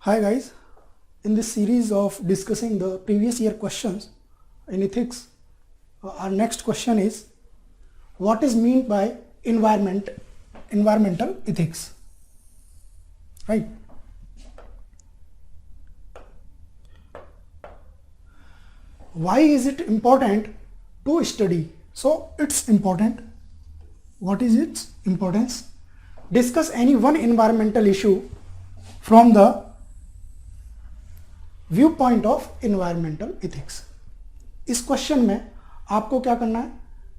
Hi guys, in this series of discussing the previous year questions in ethics, our next question is what is meant by environmental ethics, right? Why is it important to study? So it's important. What is its importance? Discuss any one environmental issue from the view point of environmental ethics. इस question में आपको क्या करना है,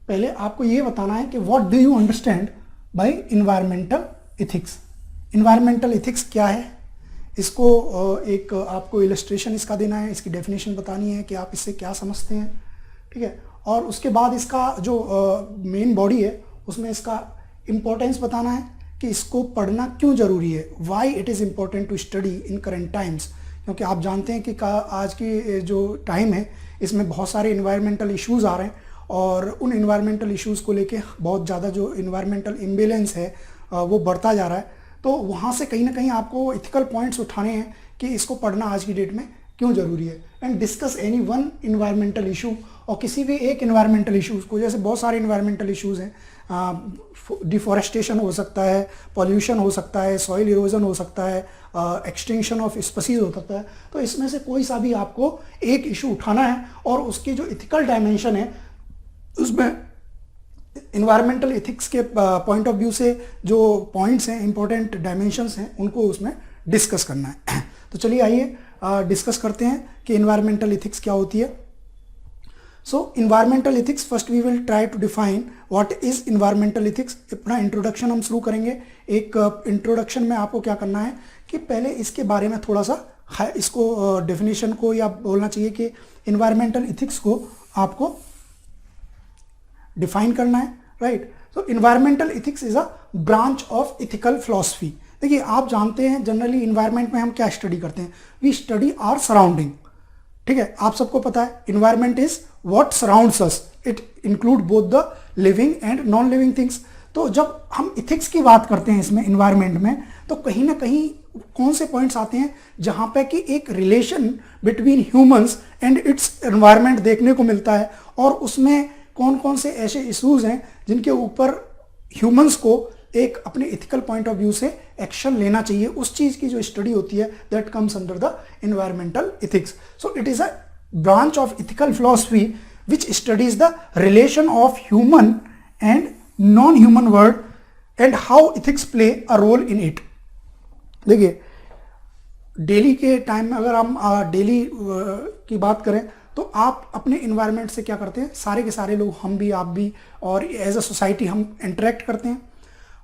पहले आपको ये बताना है कि what do you understand by environmental ethics. Environmental ethics क्या है, इसको एक आपको इलस्ट्रेशन इसका देना है, इसकी डेफिनेशन बतानी है कि आप इससे क्या समझते हैं, ठीक है। और उसके बाद इसका जो मेन बॉडी है उसमें इसका इम्पोर्टेंस बताना है कि इसको पढ़ना क्यों ज़रूरी है, why it is important to study in current times. क्योंकि आप जानते हैं कि आज की जो टाइम है इसमें बहुत सारे इन्वायरमेंटल इश्यूज़ आ रहे हैं और उन इन्वायरमेंटल इश्यूज़ को लेके बहुत ज़्यादा जो इन्वायरमेंटल इम्बेलेंस है वो बढ़ता जा रहा है। तो वहाँ से कहीं ना कहीं आपको इथिकल पॉइंट्स उठाने हैं कि इसको पढ़ना आज की डेट में क्यों ज़रूरी है, and discuss any one environmental issue. और किसी भी एक इन्वायरमेंटल इशूज़ को, जैसे बहुत सारे इन्वायरमेंटल इशूज़ हैं, डिफॉरेस्टेशन हो सकता है, पॉल्यूशन हो सकता है, सॉइल इरोजन हो सकता है, एक्सटिंक्शन ऑफ स्पीसीज हो सकता है। तो इसमें से कोई सा भी आपको एक इशू उठाना है और उसकी जो इथिकल डायमेंशन है उसमें इन्वायरमेंटल इथिक्स के पॉइंट ऑफ व्यू से जो पॉइंट्स हैं, इंपॉर्टेंट डायमेंशंस हैं, उनको उसमें डिस्कस करना है। तो चलिए आइए डिस्कस करते हैं कि इन्वायरमेंटल इथिक्स क्या होती है। So environmental ethics, first we will try to define what is environmental ethics. अपना इंट्रोडक्शन हम शुरू करेंगे। एक इंट्रोडक्शन में आपको क्या करना है कि पहले इसके बारे में थोड़ा सा इसको डेफिनेशन को, या बोलना चाहिए कि इन्वायरमेंटल इथिक्स को आपको डिफाइन करना है, right. So environmental ethics is a branch of ethical philosophy. देखिए, आप जानते हैं जनरली इन्वायरमेंट में हम क्या स्टडी करते हैं, वी स्टडी आवर सराउंडिंग, ठीक है। आप सबको पता है environment is what surrounds us, it include both the living and non living things. तो जब हम इथिक्स की बात करते हैं इसमें इन्वायरमेंट में, तो कहीं ना कहीं कौन से पॉइंट्स आते हैं जहां पे कि एक relation between humans and it's environment देखने को मिलता है, और उसमें कौन कौन से ऐसे इश्यूज हैं जिनके ऊपर ह्यूमंस को एक अपने इथिकल पॉइंट ऑफ व्यू से एक्शन लेना चाहिए। उस चीज की जो स्टडी होती है that comes under the environmental ethics. So it is a branch of ethical philosophy which studies the relation of human and non-human world and how ethics play a role in it। देखिए, daily के time में अगर हम daily की बात करें तो आप अपने इन्वायरमेंट से क्या करते हैं, सारे के सारे लोग, हम भी, आप भी, और एज अ सोसाइटी हम इंटरेक्ट करते हैं।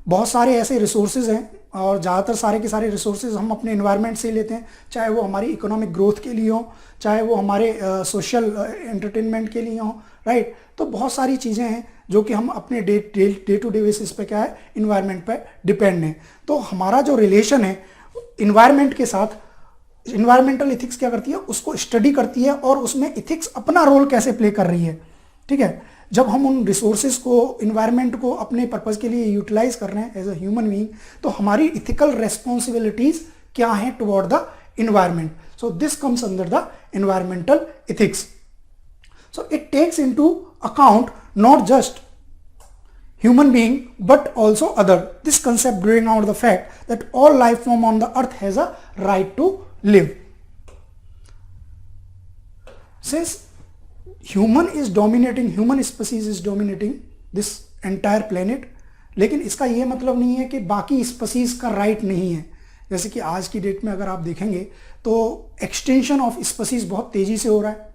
बहुत सारे ऐसे रिसोर्सेज हैं और ज़्यादातर सारे के सारे रिसोर्सेज हम अपने इन्वायरमेंट से ही लेते हैं, चाहे वो हमारी इकोनॉमिक ग्रोथ के लिए हो, चाहे वो हमारे सोशल एंटरटेनमेंट के लिए हो, राइट। तो बहुत सारी चीज़ें हैं जो कि हम अपने डे टू डे बेसिस पे क्या है, इन्वायरमेंट पे डिपेंड हैं। तो हमारा जो रिलेशन है इन्वायरमेंट के साथ, इन्वायरमेंटल इथिक्स क्या करती है, उसको स्टडी करती है और उसमें इथिक्स अपना रोल कैसे प्ले कर रही है, ठीक है। जब हम उन रिसोर्सेज को, इन्वायरमेंट को अपने पर्पस के लिए यूटिलाइज कर रहे हैं एज अ ह्यूमन बीइंग, तो हमारी इथिकल रेस्पॉन्सिबिलिटीज क्या हैं toward the environment. So this comes under the environmental ethics. So it takes into account not just human being but also other. This concept bring out the fact that all life form on the earth has a right to live. Since human species is dominating this entire planet, लेकिन इसका ये मतलब नहीं है कि बाकी species का right नहीं है। जैसे कि आज की डेट में अगर आप देखेंगे तो एक्सटेंशन ऑफ स्पीसीज बहुत तेजी से हो रहा है,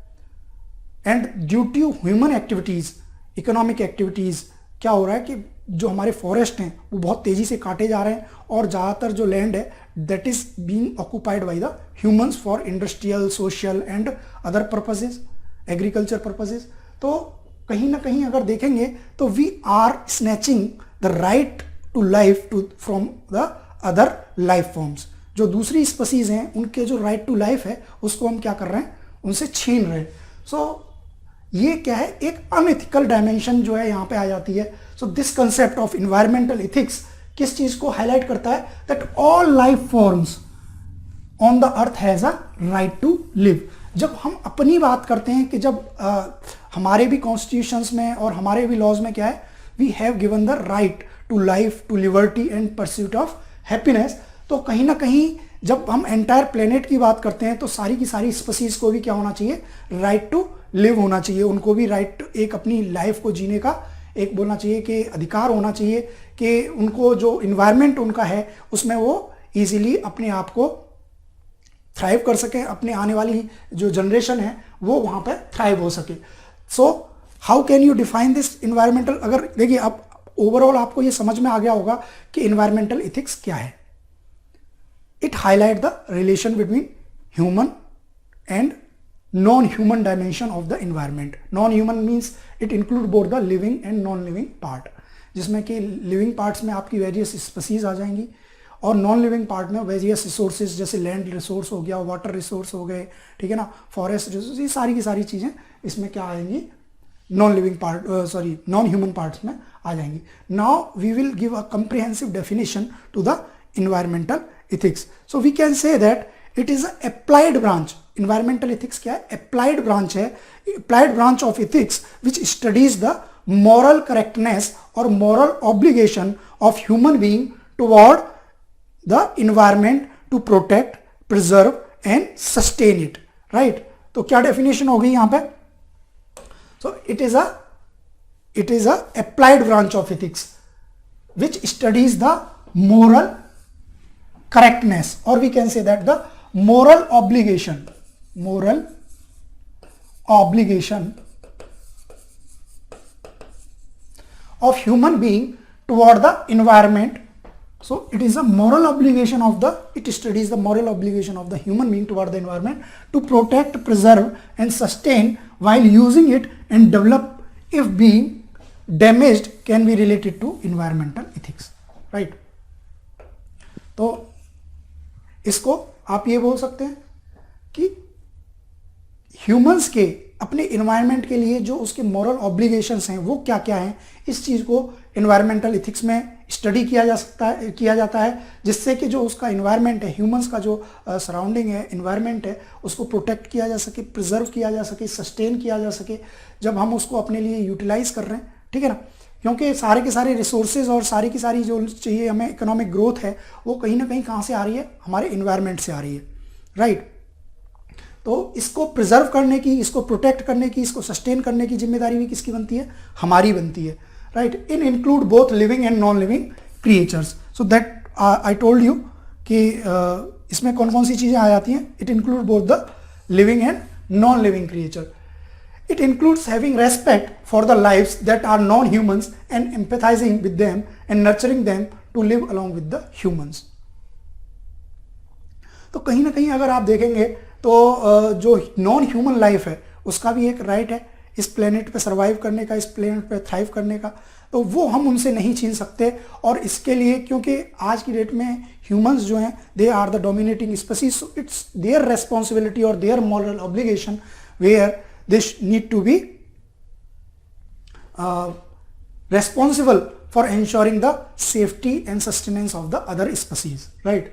and due to human activities, economic activities, क्या हो रहा है कि जो हमारे फॉरेस्ट हैं वो बहुत तेजी से काटे जा रहे हैं, और ज़्यादातर जो लैंड है that is being occupied by the humans for industrial, social and other purposes, agriculture purposes. तो कहीं ना कहीं अगर देखेंगे तो we are snatching the right to life from the other life forms. जो दूसरी स्पीसीज हैं उनके जो राइट टू लाइफ है उसको हम क्या कर रहे हैं, उनसे छीन रहे हैं। सो ये क्या है, एक अनइथिकल डायमेंशन जो है यहाँ पे आ जाती है। So this concept of environmental ethics किस चीज को हाईलाइट करता है, that all life forms on the earth has a right to live. जब हम अपनी बात करते हैं कि जब हमारे भी कॉन्स्टिट्यूशंस में और हमारे भी लॉज में क्या है, we have given the right to life, to liberty and pursuit of happiness. तो कहीं ना कहीं जब हम एंटायर प्लेनेट की बात करते हैं तो सारी की सारी स्पीसीज को भी क्या होना चाहिए, राइट टू लिव होना चाहिए। उनको भी राइट एक अपनी लाइफ को जीने का एक बोलना चाहिए कि अधिकार होना चाहिए कि उनको जो इन्वायरमेंट उनका है उसमें वो इजीली अपने आप को थ्राइव कर सके, अपने आने वाली जो जनरेशन है वो वहां पर थ्राइव हो सके। So how can you define this environmental, अगर देखिए अब ओवरऑल आपको ये समझ में आ गया होगा कि इन्वायरमेंटल इथिक्स क्या है। It highlight the relation between human and non human dimension of the environment. Non human means it include both the living and non living part, जिसमें कि लिविंग पार्ट्स में आपकी वेरियस स्पीसीज आ जाएंगी और non living part में various resources जैसे land resource हो गया, वाटर रिसोर्स हो गए, ठीक है ना, फॉरेस्ट रिसोर्स, ये सारी की सारी चीज़ें इसमें क्या आएंगी, non living part non human parts में आ जाएंगी। Now we will give a comprehensive definition to the environmental ethics. So we can say that it is a applied branch. Environmental ethics क्या है, applied branch है, applied branch of ethics which studies the moral correctness or moral obligation of human being toward the environment to protect, preserve and sustain it. Right? तो क्या definition हो गई यहाँ पे? So it is a applied branch of ethics which studies the moral correctness, or we can say that the moral obligation of human being toward the environment. So it is a moral obligation of it studies the moral obligation of the human being toward the environment to protect, preserve and sustain while using it and develop if being damaged can be related to environmental ethics. Right? तो इसको आप ये बोल सकते हैं कि humans के अपने इन्वायरमेंट के लिए जो उसके मॉरल ऑब्लिगेशंस हैं वो क्या क्या हैं, इस चीज़ को इन्वायरमेंटल इथिक्स में स्टडी किया जाता है जिससे कि जो उसका इन्वायरमेंट है, ह्यूमंस का जो सराउंडिंग है, इन्वायरमेंट है, उसको प्रोटेक्ट किया जा सके, प्रिजर्व किया जा सके, सस्टेन किया जा सके जब हम उसको अपने लिए यूटिलाइज कर रहे हैं, ठीक है ना। क्योंकि सारे के सारे रिसोर्सेज और सारी की सारी जो चाहिए हमें इकोनॉमिक ग्रोथ है वो कहीं ना कहीं कहाँ से आ रही है, हमारे इन्वायरमेंट से आ रही है। राइट? तो इसको प्रिजर्व करने की, इसको प्रोटेक्ट करने की, इसको सस्टेन करने की जिम्मेदारी भी किसकी बनती है, हमारी बनती है। Right? In include both living and non living creatures. So that I told you कि इसमें कौन कौन सी चीज़ें आ जाती हैं। It include both the living and non living creature. It includes having respect for the lives that are non-humans and empathizing with them and nurturing them to live along with the humans. तो कहीं ना कहीं अगर आप देखेंगे तो जो non human life है उसका भी एक राइट है इस प्लेनेट पे सर्वाइव करने का, इस प्लेनेट पे थ्राइव करने का, तो वो हम उनसे नहीं छीन सकते। और इसके लिए क्योंकि आज की डेट में ह्यूमंस जो हैं they are the dominating species, so it's their responsibility और their moral obligation where they need to be responsible for ensuring the safety and sustenance of the other species. Right?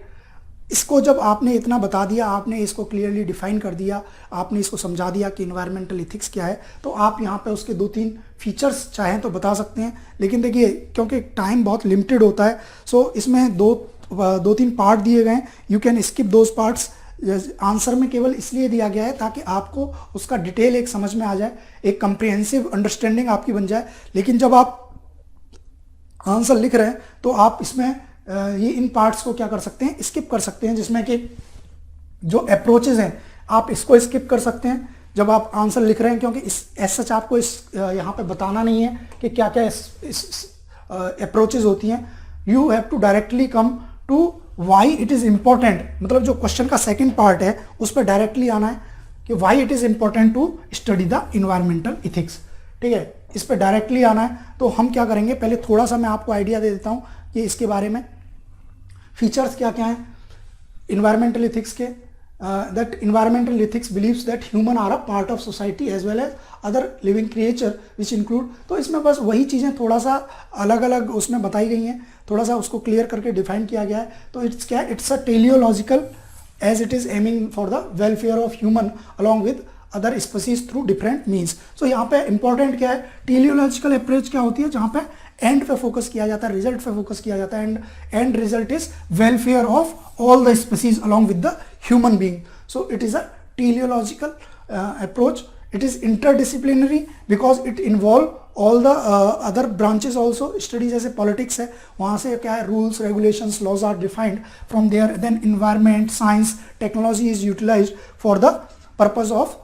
इसको जब आपने इतना बता दिया, आपने इसको क्लियरली डिफाइन कर दिया, आपने इसको समझा दिया कि इन्वायरमेंटल इथिक्स क्या है, तो आप यहाँ पे उसके 2-3 फीचर्स चाहें तो बता सकते हैं। लेकिन देखिए क्योंकि टाइम बहुत लिमिटेड होता है, सो इसमें 2-3 पार्ट दिए गए हैं। You can skip those parts. Answer में केवल इसलिए दिया गया है ताकि आपको उसका डिटेल एक समझ में आ जाए, एक कंप्रिहेंसिव अंडरस्टैंडिंग आपकी बन जाए। लेकिन जब आप आंसर लिख रहे हैं तो आप इसमें ये इन पार्ट्स को क्या कर सकते हैं, स्किप कर सकते हैं, जिसमें कि जो अप्रोचेज हैं आप इसको स्किप कर सकते हैं जब आप आंसर लिख रहे हैं, क्योंकि एज सच आपको यहाँ पे बताना नहीं है कि क्या क्या अप्रोचेज होती हैं। You have to directly come to why it is important, मतलब जो क्वेश्चन का सेकंड पार्ट है उस पर डायरेक्टली आना है कि why it is important to study the environmental ethics. ठीक है, इस पर डायरेक्टली आना है। तो हम क्या करेंगे, पहले थोड़ा सा मैं आपको आइडिया दे देता हूँ कि इसके बारे में फीचर्स क्या क्या हैं इन्वायरमेंटल इथिक्स के। That environmental ethics believes that human are a part of society as well as other living creature which include. तो इसमें बस वही चीज़ें थोड़ा सा अलग अलग उसमें बताई गई हैं, थोड़ा सा उसको क्लियर करके डिफाइन किया गया है। तो इट्स क्या, it's a teleological as it is aiming for the welfare of human along with other species through different means. So यहाँ पे important क्या है, teleological approach क्या होती है, जहाँ पे end पे focus किया जाता है, result पे focus किया जाता है, and end result is welfare of all the species along with the human being. So it is a teleological approach. It is interdisciplinary because it involve all the other branches also. Studies जैसे politics है, वहाँ से क्या है, rules, regulations, laws are defined from there. Then environment, science, technology is utilized for the purpose of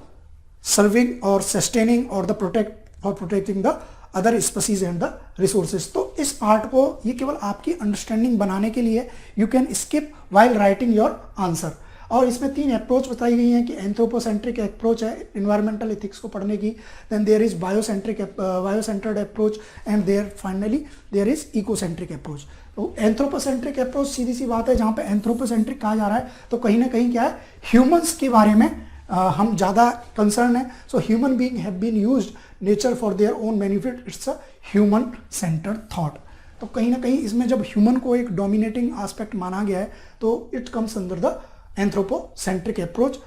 serving or sustaining or the protecting the other species and the resources. तो इस part को ये केवल आपकी अंडरस्टैंडिंग बनाने के लिए, you can skip while writing your answer. और इसमें 3 अप्रोच बताई गई हैं कि एंथ्रोपोसेंट्रिक अप्रोच है इन्वायरमेंटल एथिक्स को पढ़ने की, then there is biocentric approach, and finally there is ecocentric approach. तो एंथ्रोपोसेंट्रिक अप्रोच सीधी सी बात है, जहाँ पे एंथ्रोपोसेंट्रिक कहा जा रहा है तो कहीं ना कहीं क्या है, ह्यूमंस के बारे में हम ज़्यादा कंसर्न है. So human being have been used nature for their own benefit. It's a human centred thought. तो कहीं ना कहीं इसमें जब ह्यूमन को एक डोमिनेटिंग एस्पेक्ट माना गया है तो it comes under the anthropocentric approach.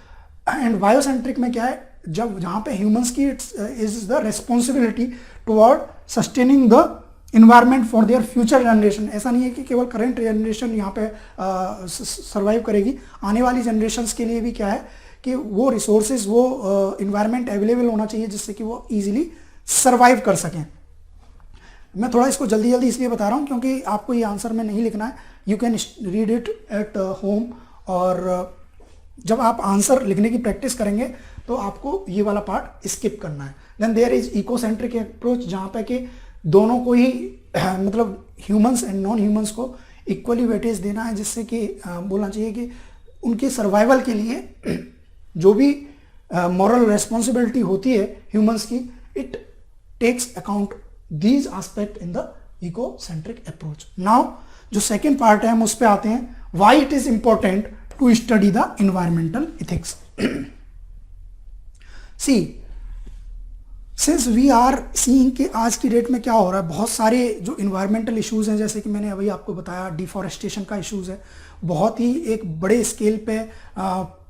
And biocentric में क्या है, जब जहाँ पे ह्यूमंस की is the responsibility toward sustaining the environment for their future generation. ऐसा नहीं है कि केवल करंट जनरेशन यहाँ पे सर्वाइव करेगी, आने वाली जनरेशन्स के लिए भी क्या है कि वो रिसोर्सेज, वो इन्वायरमेंट अवेलेबल होना चाहिए जिससे कि वो इजीली सर्वाइव कर सकें. मैं थोड़ा इसको जल्दी जल्दी इसलिए बता रहा हूँ क्योंकि आपको ये आंसर में नहीं लिखना है, you can read it at home. और जब आप आंसर लिखने की प्रैक्टिस करेंगे तो आपको ये वाला पार्ट स्किप करना है. Then there is ecocentric approach, जहाँ पे कि दोनों को ही मतलब ह्यूमंस एंड नॉन ह्यूमंस को इक्वली वेटेज देना है, जिससे कि बोलना चाहिए कि उनके सर्वाइवल के लिए जो भी मॉरल रेस्पॉन्सिबिलिटी होती है ह्यूमंस की, it takes account these aspect in the ecocentric approach. Now जो सेकेंड पार्ट है हम उस पर आते हैं, why it is important to study the environmental ethics. See since we are seeing कि आज की डेट में क्या हो रहा है, बहुत सारे जो इन्वायरमेंटल इश्यूज हैं, जैसे कि मैंने अभी आपको बताया डिफॉरेस्टेशन का इश्यूज है, बहुत ही एक बड़े स्केल पे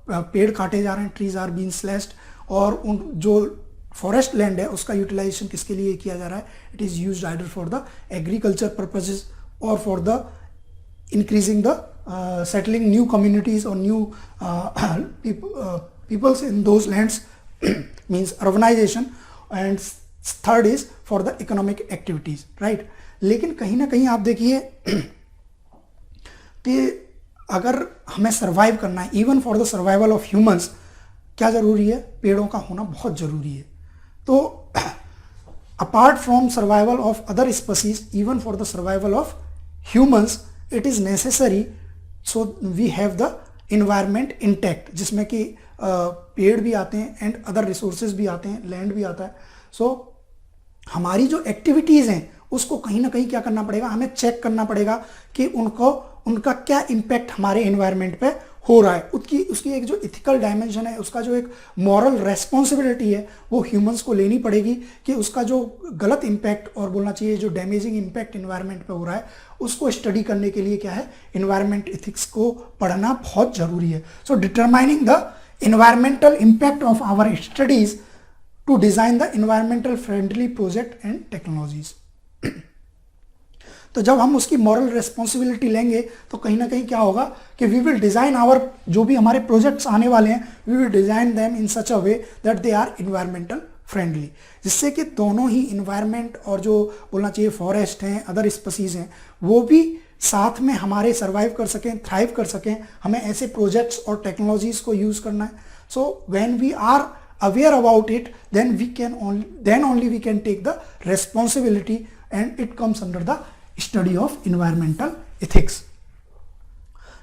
पेड़ काटे जा रहे हैं, ट्रीज आर बीन स्लैश्ड, और उन जो फॉरेस्ट लैंड है उसका यूटिलाइजेशन किसके लिए किया जा रहा है, it is used either for the agriculture purposes और for the increasing the settling new communities or new peoples in those lands means urbanization, and third is for the economic activities, right. लेकिन कहीं ना कहीं आप देखिए कि अगर हमें सर्वाइव करना है, even for the survival of humans, क्या जरूरी है, पेड़ों का होना बहुत जरूरी है. तो apart from survival of other species, even for the survival of humans, it is necessary so we have the environment intact, जिसमें कि पेड़ भी आते हैं एंड अदर रिसोर्सेज भी आते हैं, लैंड भी आता है. सो हमारी जो एक्टिविटीज़ हैं उसको कहीं ना कहीं क्या करना पड़ेगा, हमें चेक करना पड़ेगा कि उनका क्या इम्पैक्ट हमारे इन्वायरमेंट पे हो रहा है. उसकी एक जो इथिकल डायमेंशन है, उसका जो एक मॉरल रेस्पॉन्सिबिलिटी है, वो ह्यूमंस को लेनी पड़ेगी कि उसका जो गलत इम्पैक्ट और बोलना चाहिए जो डैमेजिंग इम्पैक्ट इन्वायरमेंट पे हो रहा है, उसको स्टडी करने के लिए क्या है, इन्वायरमेंट इथिक्स को पढ़ना बहुत जरूरी है. So determining the environmental impact of our studies to design the environmental friendly project and technologies. तो जब हम उसकी मॉरल रेस्पॉन्सिबिलिटी लेंगे तो कहीं ना कहीं क्या होगा कि वी विल डिज़ाइन आवर, जो भी हमारे प्रोजेक्ट्स आने वाले हैं, we will design them in such a way that they are environmental friendly, जिससे कि दोनों ही इन्वायरमेंट और जो बोलना चाहिए फॉरेस्ट हैं, अदर स्पीसीज हैं, वो भी साथ में हमारे सर्वाइव कर सकें, थ्राइव कर सकें. हमें ऐसे प्रोजेक्ट्स और टेक्नोलॉजीज को यूज़ करना है. So when we are aware about it, then only we can take the responsibility, and it comes under the study of environmental ethics.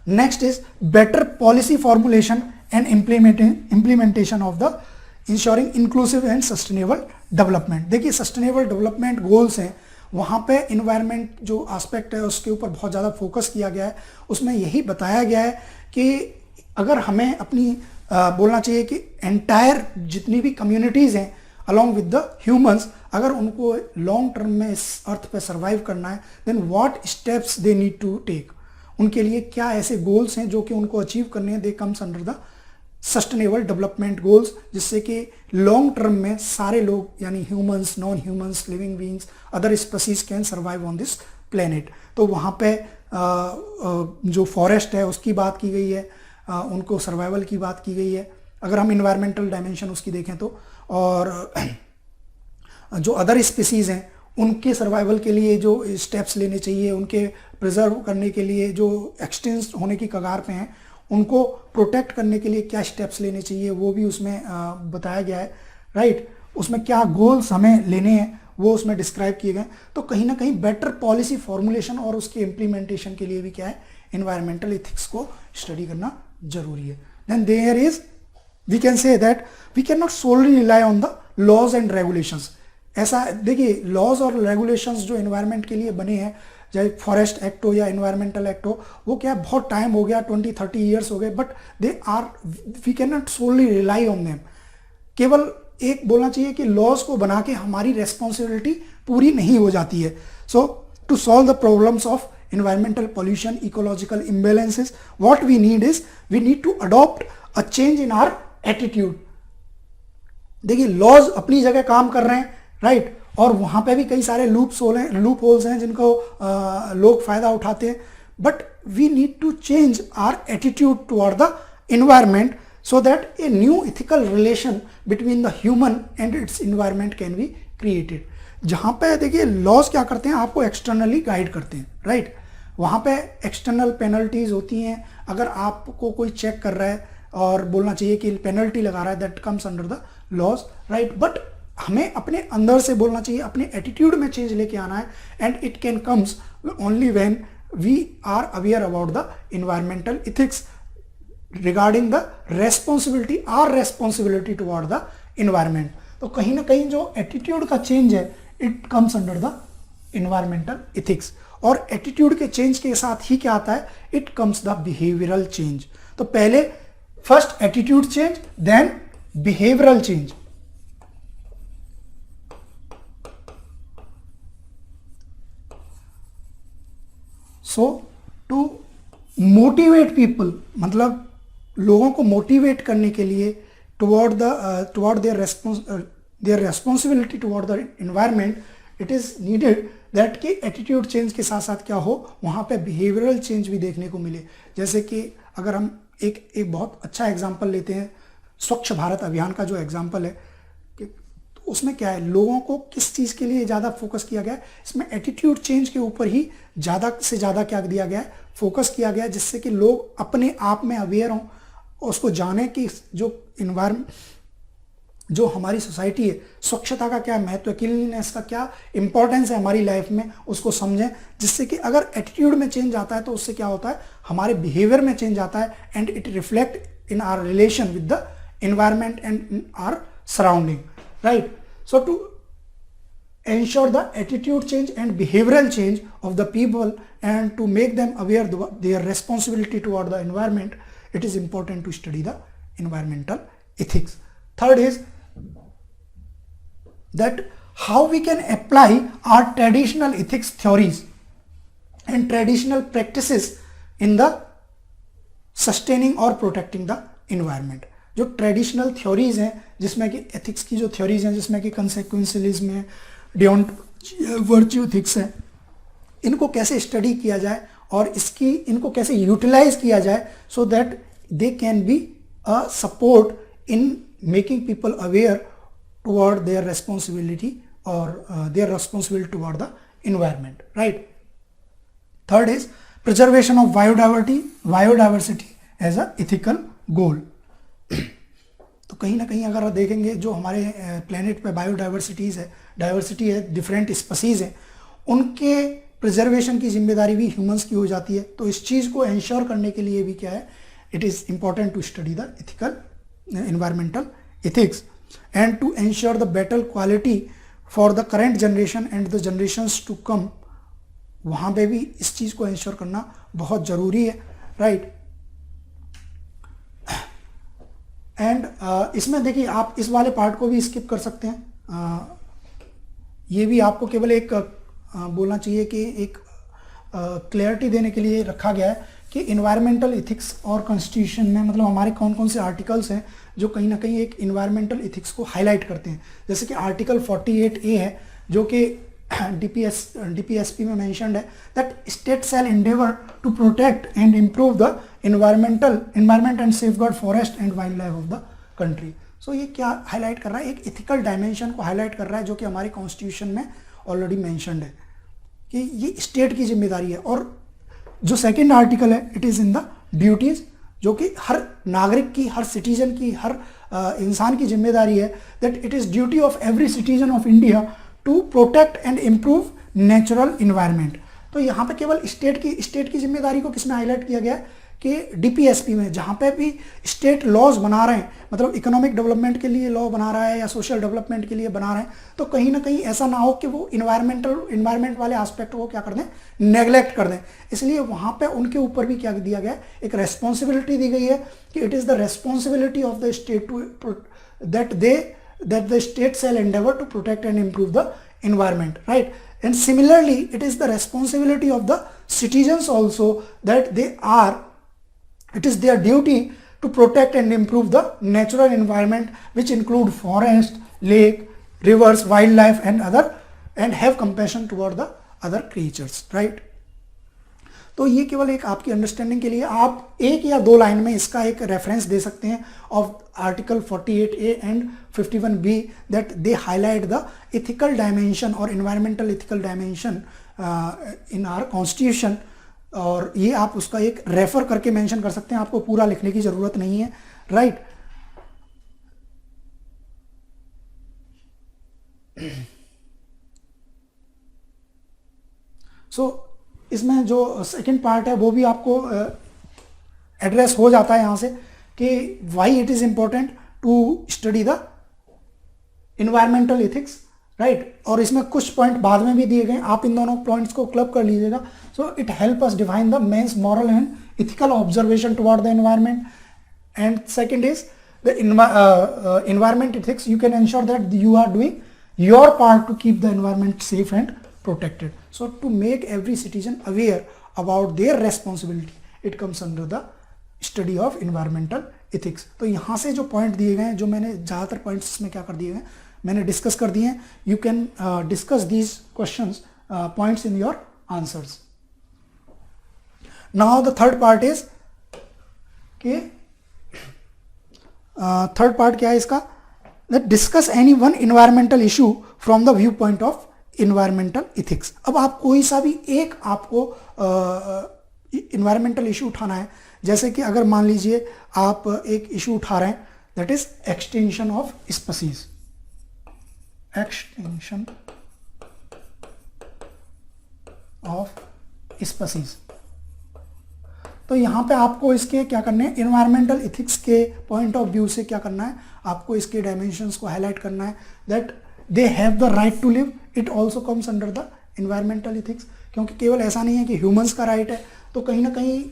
Next is better policy formulation and implementation of the ensuring inclusive and sustainable development. देखिए sustainable development goals हैं, वहाँ पे environment जो aspect है उसके ऊपर बहुत ज़्यादा फोकस किया गया है. उसमें यही बताया गया है कि अगर हमें अपनी बोलना चाहिए कि एंटायर जितनी भी कम्युनिटीज़ हैं अलॉन्ग विद द ह्यूमंस, अगर उनको लॉन्ग टर्म में इस अर्थ पे सर्वाइव करना है, then what steps they need to take. उनके लिए क्या ऐसे गोल्स हैं जो कि उनको अचीव करने हैं, they comes under the sustainable development goals, जिससे कि लॉन्ग टर्म में सारे लोग यानी humans, non humans, living beings, other species can survive on this planet. तो वहाँ पे जो फॉरेस्ट है उसकी बात की गई है, उनको सर्वाइवल की बात की गई है अगर हम इन्वायरमेंटल डायमेंशन उसकी देखें तो, और जो अदर स्पीसीज हैं उनके सर्वाइवल के लिए जो स्टेप्स लेने चाहिए, उनके प्रिजर्व करने के लिए जो एक्सटेंस होने की कगार पे हैं, उनको प्रोटेक्ट करने के लिए क्या स्टेप्स लेने चाहिए वो भी उसमें बताया गया है, राइट। उसमें क्या गोल्स हमें लेने हैं वो उसमें डिस्क्राइब किए गए। तो कहीं ना कहीं बेटर पॉलिसी फॉर्मुलेशन और उसके इम्प्लीमेंटेशन के लिए भी क्या है, इन्वायरमेंटल इथिक्स को स्टडी करना जरूरी है। Then there is we can say that we can not solely rely on the laws and regulations. ऐसा देखिए, लॉज और रेगुलेशंस जो एनवायरनमेंट के लिए बने हैं, चाहे फॉरेस्ट एक्ट हो या एनवायरमेंटल एक्ट हो, वो क्या बहुत टाइम हो गया, 20-30 ईयर्स हो गए, but they are we can not solely rely on them. केवल एक बोलना चाहिए कि लॉज को बना के हमारी रेस्पॉन्सिबिलिटी पूरी नहीं हो जाती है। So to solve the problems of environmental pollution, ecological imbalances, what we need is we need to adopt a change in our attitude। देखिए, लॉज अपनी जगह काम कर रहे हैं, राइट, और वहां पे भी कई सारे लूप होल्स हैं जिनको लोग फायदा उठाते हैं, but we need to change our attitude toward the environment so that a new ethical relation between the human and its environment can be created। जहां पे देखिए लॉज क्या करते हैं, आपको एक्सटर्नली गाइड करते हैं, राइट। वहां पे एक्सटर्नल पेनल्टीज होती हैं, अगर आपको कोई चेक कर रहा है और बोलना चाहिए कि पेनल्टी लगा रहा है, that comes under the laws, right. But हमें अपने अंदर से बोलना चाहिए, अपने एटीट्यूड में चेंज लेके आना है, and it can comes only when we are aware about the environmental ethics regarding the responsibility, or responsibility toward the environment. तो कहीं ना कहीं जो एटीट्यूड का चेंज है, it comes under the environmental ethics. और एटीट्यूड के चेंज के साथ ही क्या आता है, it comes the behavioural change. तो पहले first attitude change, then behavioural change. So to motivate people, मतलब लोगों को मोटिवेट करने के लिए toward their responsibility toward the environment, it is needed that कि एटीट्यूड चेंज के साथ साथ क्या हो, वहाँ पे बिहेवियरल चेंज भी देखने को मिले। जैसे कि अगर हम एक बहुत अच्छा एग्जांपल लेते हैं, स्वच्छ भारत अभियान का जो एग्जांपल है, तो उसमें क्या है, लोगों को किस चीज़ के लिए ज़्यादा फोकस किया गया है, इसमें एटीट्यूड चेंज के ऊपर ही ज़्यादा से ज़्यादा क्या दिया गया है, फोकस किया गया है, जिससे कि लोग अपने आप में अवेयर हों, उसको जाने कि जो इन्वायरमेंट, जो हमारी सोसाइटी है, स्वच्छता का क्या महत्व है, क्लीननेस का क्या इंपॉर्टेंस है हमारी लाइफ में, उसको समझें। जिससे कि अगर एटीट्यूड में चेंज आता है तो उससे क्या होता है, हमारे बिहेवियर में चेंज आता है, and it reflect in our relation with the environment and in our surrounding, right. So to ensure the attitude change and behavioral change of the people and to make them aware their responsibility toward the environment, it is important to study the environmental ethics. Third is that how we can apply our traditional ethics theories and traditional practices in the sustaining or protecting the environment। जो traditional theories हैं, जिसमें कि ethics की जो theories हैं, जिसमें कि कंसेक्वेंशियलिज्म है, डियोंट वर्च्यू एथिक्स है, इनको कैसे स्टडी किया जाए और इनको कैसे यूटिलाइज किया जाए, so that they can be a support in making people aware toward their responsibility और their responsibility toward the environment, right. Third is preservation of biodiversity as a ethical goal. तो कहीं ना कहीं अगर देखेंगे, जो हमारे प्लेनेट पे डाइवर्सिटी है, डिफरेंट स्पीसीज हैं, उनके प्रिजर्वेशन की जिम्मेदारी भी ह्यूमंस की हो जाती है। तो इस चीज़ को इंश्योर करने के लिए भी क्या है, it is important to study the ethical environmental ethics and to ensure the better quality for the current generation and the generations to come। वहाँ पे भी इस चीज़ को इंश्योर करना बहुत ज़रूरी है, राइट। एंड इसमें देखिए, आप इस वाले पार्ट को भी स्किप कर सकते हैं। ये भी आपको केवल एक बोलना चाहिए कि एक क्लियरिटी देने के लिए रखा गया है कि इन्वायरमेंटल इथिक्स और कॉन्स्टिट्यूशन में मतलब हमारे कौन कौन से आर्टिकल्स हैं जो कहीं ना कहीं एक इन्वायरमेंटल इथिक्स को हाईलाइट करते हैं। जैसे कि आर्टिकल 48A है जो कि डीपीएसपी में मेंशन्ड है that state shall endeavour to protect and improve the environment and safeguard forest and wild life of the country. So ये क्या हाईलाइट कर रहा है, एक इथिकल डायमेंशन को हाईलाइट कर रहा है जो कि हमारे कॉन्स्टिट्यूशन में ऑलरेडी मेंशन्ड है कि ये स्टेट की जिम्मेदारी है। और जो सेकेंड आर्टिकल है it is in the duties, जो कि हर नागरिक की, हर सिटीजन की, हर इंसान की जिम्मेदारी है that it is duty of every citizen of India to protect and improve natural environment. तो यहाँ पे केवल स्टेट की जिम्मेदारी को किसमें हाईलाइट किया गया है कि डीपीएसपी में, जहाँ पे भी स्टेट लॉज बना रहे हैं, मतलब इकोनॉमिक डेवलपमेंट के लिए लॉ बना रहा है या सोशल डेवलपमेंट के लिए बना रहे हैं, तो कहीं ना कहीं ऐसा ना हो कि वो इन्वायरमेंट वाले एस्पेक्ट को क्या कर दें, नेग्लेक्ट कर दें। इसलिए वहाँ पे उनके ऊपर भी क्या दिया गया है, एक रेस्पॉन्सिबिलिटी दी गई है कि it is the responsibility of the state to that the state shall endeavor to protect and improve the environment, right? And similarly it is the responsibility of the citizens also that it is their duty to protect and improve the natural environment which include forest, lake, rivers, wildlife and have compassion toward the other creatures, right? तो ये केवल एक आपकी understanding के लिए आप एक या दो लाइन में इसका एक रेफरेंस दे सकते हैं of article 48A and 51B that they highlight the ethical dimension और environmental ethical dimension in our constitution. और ये आप उसका एक रेफर करके मेंशन कर सकते हैं, आपको पूरा लिखने की जरूरत नहीं है, राइट? सो इसमें जो सेकंड पार्ट है वो भी आपको एड्रेस हो जाता है यहाँ से कि why it is important to study the environmental ethics, right? और इसमें कुछ पॉइंट बाद में भी दिए गए, आप इन दोनों पॉइंट्स को क्लब कर लीजिएगा। So it help us define the men's moral and ethical observation toward the environment. And second is the environment ethics. You can ensure that you are doing your part to keep the environment safe and protected. So to make every citizen aware about their responsibility, it comes under the study of environmental ethics. तो यहाँ से जो point दिए गए हैं, जो मैंने ज़्यादातर पॉइंट्स इसमें क्या कर दिए हैं, मैंने डिस्कस कर दिए हैं. You can discuss these questions points in your answers. Now the third part is कि थर्ड पार्ट क्या है इसका, that discuss any one environmental issue from the view point of environmental ethics. अब आप कोई सा भी एक आपको इन्वायरमेंटल इशू उठाना है. जैसे कि अगर मान लीजिए आप एक इशू उठा रहे हैं, that is extension of species. Extension of species. तो यहाँ पे आपको इसके क्या करने हैं, इन्वायरमेंटल इथिक्स के पॉइंट ऑफ व्यू से क्या करना है, आपको इसके डायमेंशंस को हाईलाइट करना है. That they have the right to live, it also comes under the environmental ethics. क्योंकि केवल ऐसा नहीं है कि ह्यूमंस का राइट है, तो कहीं ना कहीं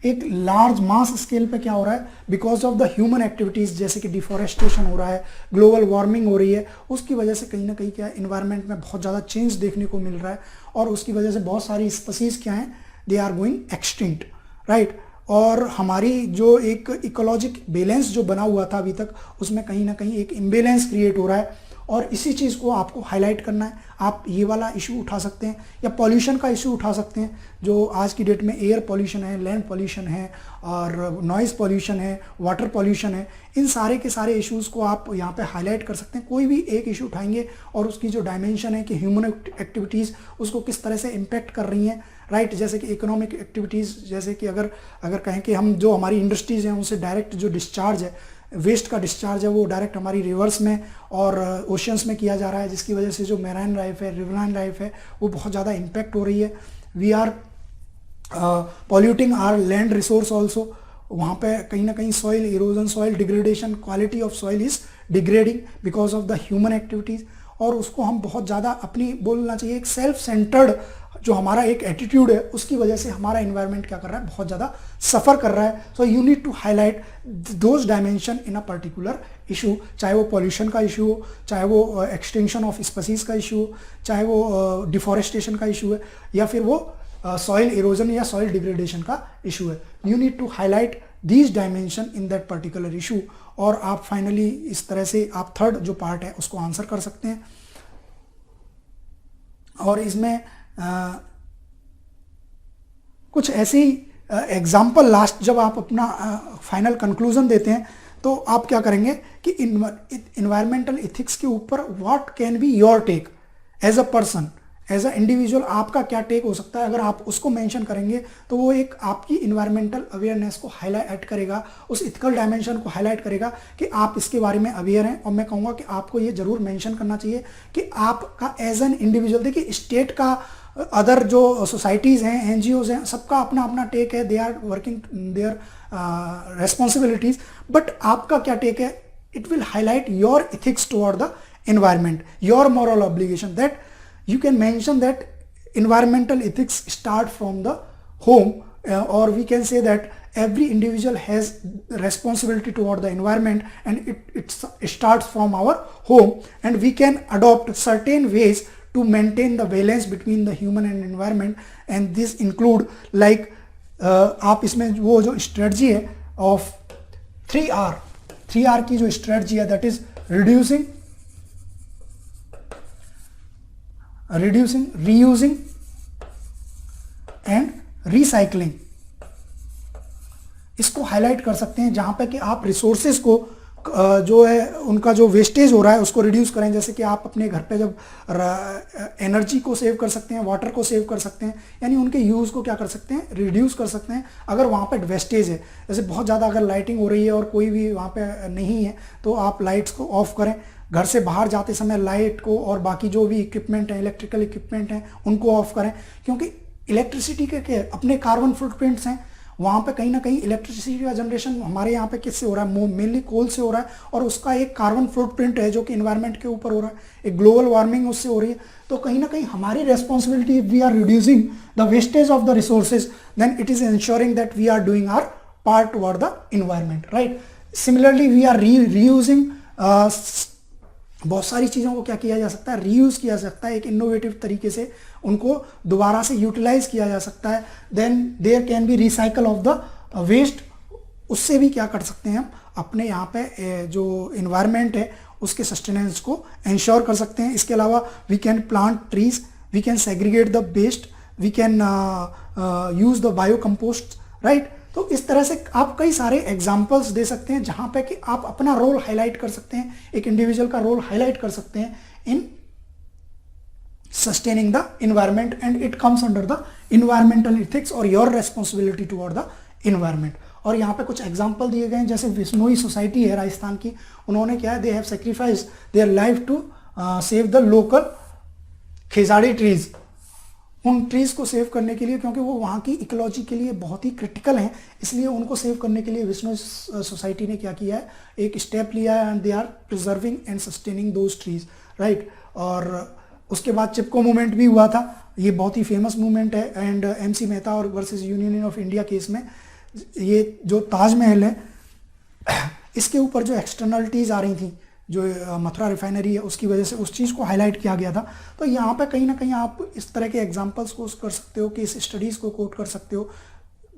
एक लार्ज मास स्केल पे क्या हो रहा है, because of the human activities, जैसे कि डिफॉरेस्टेशन हो रहा है, ग्लोबल वार्मिंग हो रही है, उसकी वजह से कहीं ना कहीं क्या इन्वायरमेंट में बहुत ज़्यादा चेंज देखने को मिल रहा है. और उसकी वजह से बहुत सारी स्पीसीज क्या हैं, they are going extinct, right. और हमारी जो एक इकोलॉजिक बैलेंस जो बना हुआ था अभी तक, उसमें कहीं ना कहीं एक इम्बैलेंस क्रिएट हो रहा है. और इसी चीज़ को आपको हाईलाइट करना है. आप ये वाला इशू उठा सकते हैं, या पॉल्यूशन का इशू उठा सकते हैं, जो आज की डेट में एयर पॉल्यूशन है, लैंड पॉल्यूशन है, और नॉइज़ पॉल्यूशन है, वाटर पॉल्यूशन है. इन सारे के सारे इश्यूज़ को आप यहाँ पे हाईलाइट कर सकते हैं. कोई भी एक इशू उठाएंगे और उसकी जो डायमेंशन है कि ह्यूमन एक्टिविटीज़ उसको किस तरह से इम्पेक्ट कर रही हैं, राइट. जैसे कि इकोनॉमिक एक्टिविटीज़, जैसे कि अगर कहें कि हम जो हमारी इंडस्ट्रीज़ हैं उनसे डायरेक्ट जो डिस्चार्ज है, वेस्ट का डिस्चार्ज है, वो डायरेक्ट हमारी रिवर्स में और ओशियंस में किया जा रहा है, जिसकी वजह से जो मैराइन लाइफ है, रिवराइन लाइफ है, वो बहुत ज़्यादा इम्पैक्ट हो रही है. We are polluting our land resource also. वहाँ पे कहीं ना कहीं soil erosion, soil degradation, quality of soil is degrading because of the human activities. और उसको हम बहुत ज़्यादा अपनी बोलना चाहिए एक सेल्फ सेंटर्ड जो हमारा एक एटीट्यूड है, उसकी वजह से हमारा इन्वायरमेंट क्या कर रहा है, बहुत ज़्यादा सफ़र कर रहा है. So you need to highlight those dimension in a particular issue, चाहे वो पॉल्यूशन का इशू हो, चाहे वो एक्सटेंशन ऑफ स्पीसीज का इशू हो, चाहे वो डिफॉरेस्टेशन का इशू है, या फिर वो सॉइल इरोजन या सॉइल डिग्रेडेशन का इशू है. You need to highlight these dimension in that particular issue. और आप फाइनली इस तरह से आप थर्ड जो पार्ट है उसको आंसर कर सकते हैं. और इसमें कुछ ऐसे ही एग्जाम्पल लास्ट जब आप अपना फाइनल कंक्लूजन देते हैं तो आप क्या करेंगे कि इन्वायरमेंटल इथिक्स के ऊपर what can be your take as a person, as a individual, आपका क्या टेक हो सकता है. अगर आप उसको मेंशन करेंगे तो वो एक आपकी इन्वायरमेंटल अवेयरनेस को हाईलाइट करेगा, उस इथिकल डायमेंशन को हाईलाइट करेगा कि आप इसके बारे में अवेयर हैं. और मैं कहूँगा कि आपको ये जरूर मेंशन करना चाहिए कि आपका एज एन इंडिविजुअल, देखिए स्टेट का, अदर जो सोसाइटीज़ हैं, एनजीओज हैं, सबका अपना अपना टेक है, they are working their responsibilities. But आपका क्या टेक है, it will highlight your ethics toward the environment, your moral obligation, that you can mention that environmental ethics start from the home, or we can say that every individual has responsibility toward the environment, and it starts from our home, and we can adopt certain ways to maintain the balance between the human and environment. And this include like आप इसमें वो जो strategy है of 3R की जो strategy है, that is reducing, reusing and recycling, इसको highlight कर सकते हैं. जहां पे कि आप रिसोर्सेज को जो है उनका जो वेस्टेज हो रहा है उसको रिड्यूस करें. जैसे कि आप अपने घर पे जब एनर्जी को सेव कर सकते हैं, वाटर को सेव कर सकते हैं, यानी उनके यूज़ को क्या कर सकते हैं, रिड्यूस कर सकते हैं. अगर वहाँ पे वेस्टेज है, जैसे बहुत ज़्यादा अगर लाइटिंग हो रही है और कोई भी वहाँ पे नहीं है, तो आप लाइट्स को ऑफ करें. घर से बाहर जाते समय लाइट को और बाकी जो भी इक्विपमेंट है, इलेक्ट्रिकल इक्विपमेंट हैं, उनको ऑफ करें. क्योंकि इलेक्ट्रिसिटी के अपने कार्बन फुटप्रिंट्स हैं. वहाँ पे कहीं ना कहीं इलेक्ट्रिसिटी का जनरेशन हमारे यहाँ पे किससे हो रहा है, मेनली कोल से हो रहा है, और उसका एक कार्बन फुटप्रिंट है जो कि इन्वायरमेंट के ऊपर हो रहा है. एक ग्लोबल वार्मिंग उससे हो रही है. तो कहीं ना कहीं हमारी responsibility, we are reducing the wastage of the resources, then it is ensuring that we are doing our part toward the environment, right. Similarly we are reusing, बहुत सारी चीज़ों को क्या किया जा सकता है, रीयूज़ किया जा सकता है. एक इनोवेटिव तरीके से उनको दोबारा से यूटिलाइज किया जा सकता है. Then there can be recycle of the waste. उससे भी क्या कर सकते हैं हम अपने यहाँ पे जो इन्वायरमेंट है उसके सस्टेनेंस को इंश्योर कर सकते हैं. इसके अलावा we can plant trees, we can segregate the waste, we can use the bio compost, right. तो इस तरह से आप कई सारे एग्जाम्पल्स दे सकते हैं जहां पे कि आप अपना रोल हाईलाइट कर सकते हैं, एक इंडिविजुअल का रोल हाईलाइट कर सकते हैं in sustaining the environment, and it comes under the environmental ethics और your responsibility toward the environment. और यहाँ पे कुछ एग्जाम्पल दिए गए हैं, जैसे विश्नोई सोसाइटी है राजस्थान की, उन्होंने क्या है, they have sacrifice their life to save the local khejri trees. उन ट्रीज को सेव करने के लिए, क्योंकि वो वहाँ की इकोलॉजी के लिए बहुत ही क्रिटिकल हैं, इसलिए उनको सेव करने के लिए विश्नोई सोसाइटी ने क्या किया है, एक स्टेप लिया है, and they are preserving and sustaining those trees, right. और उसके बाद चिपको मूवमेंट भी हुआ था, ये बहुत ही फेमस मूवमेंट है. एंड MC मेहता और versus union of India case में ये जो ताजमहल है इसके ऊपर जो एक्सटर्नलिटीज आ रही थी, जो मथुरा रिफाइनरी है, उसकी वजह से उस चीज़ को हाईलाइट किया गया था. तो यहाँ पे कहीं ना कहीं आप इस तरह के एग्जांपल्स को कर सकते हो, कि इस स्टडीज़ को कोट कर सकते हो,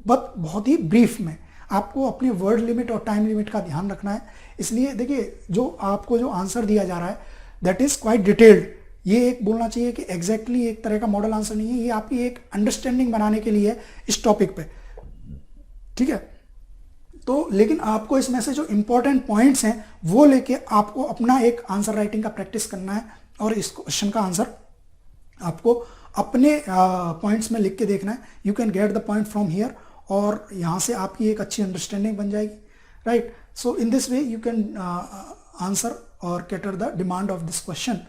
बट बहुत ही ब्रीफ में. आपको अपने वर्ड लिमिट और टाइम लिमिट का ध्यान रखना है. इसलिए देखिए, जो आपको जो आंसर दिया जा रहा है दैट इज़ क्वाइट डिटेल्ड. ये एक बोलना चाहिए कि एग्जैक्टली एक तरह का मॉडल आंसर नहीं है, ये आपकी एक अंडरस्टैंडिंग बनाने के लिए है इस टॉपिक पे, ठीक है. तो लेकिन आपको इसमें से जो इंपॉर्टेंट पॉइंट्स हैं वो लेके आपको अपना एक आंसर राइटिंग का प्रैक्टिस करना है, और इस क्वेश्चन का आंसर आपको अपने पॉइंट्स में लिख के देखना है. You can get the point from here, और यहाँ से आपकी एक अच्छी अंडरस्टैंडिंग बन जाएगी, right. So in this way you can answer और cater the demand of this question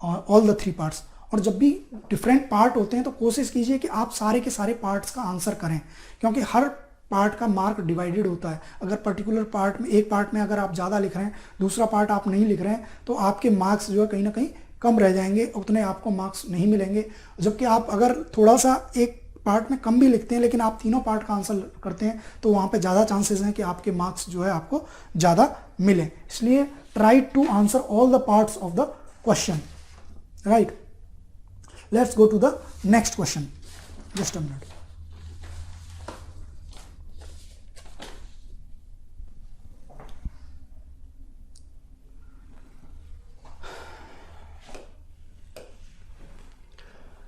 all the 3 parts. और जब भी डिफरेंट पार्ट होते हैं तो कोशिश कीजिए कि आप सारे के सारे पार्ट्स का आंसर करें, क्योंकि हर पार्ट का मार्क डिवाइडेड होता है. अगर पर्टिकुलर पार्ट में, एक पार्ट में अगर आप ज़्यादा लिख रहे हैं, दूसरा पार्ट आप नहीं लिख रहे हैं, तो आपके मार्क्स जो है कहीं ना कहीं कम रह जाएंगे, उतने आपको मार्क्स नहीं मिलेंगे. जबकि आप अगर थोड़ा सा एक पार्ट में कम भी लिखते हैं लेकिन आप तीनों पार्ट का आंसर करते हैं, तो वहाँ पे ज़्यादा चांसेस हैं कि आपके मार्क्स जो है आपको ज़्यादा मिलें. इसलिए try to answer all the parts of the question, right. Let's go to the next question. Just a minute.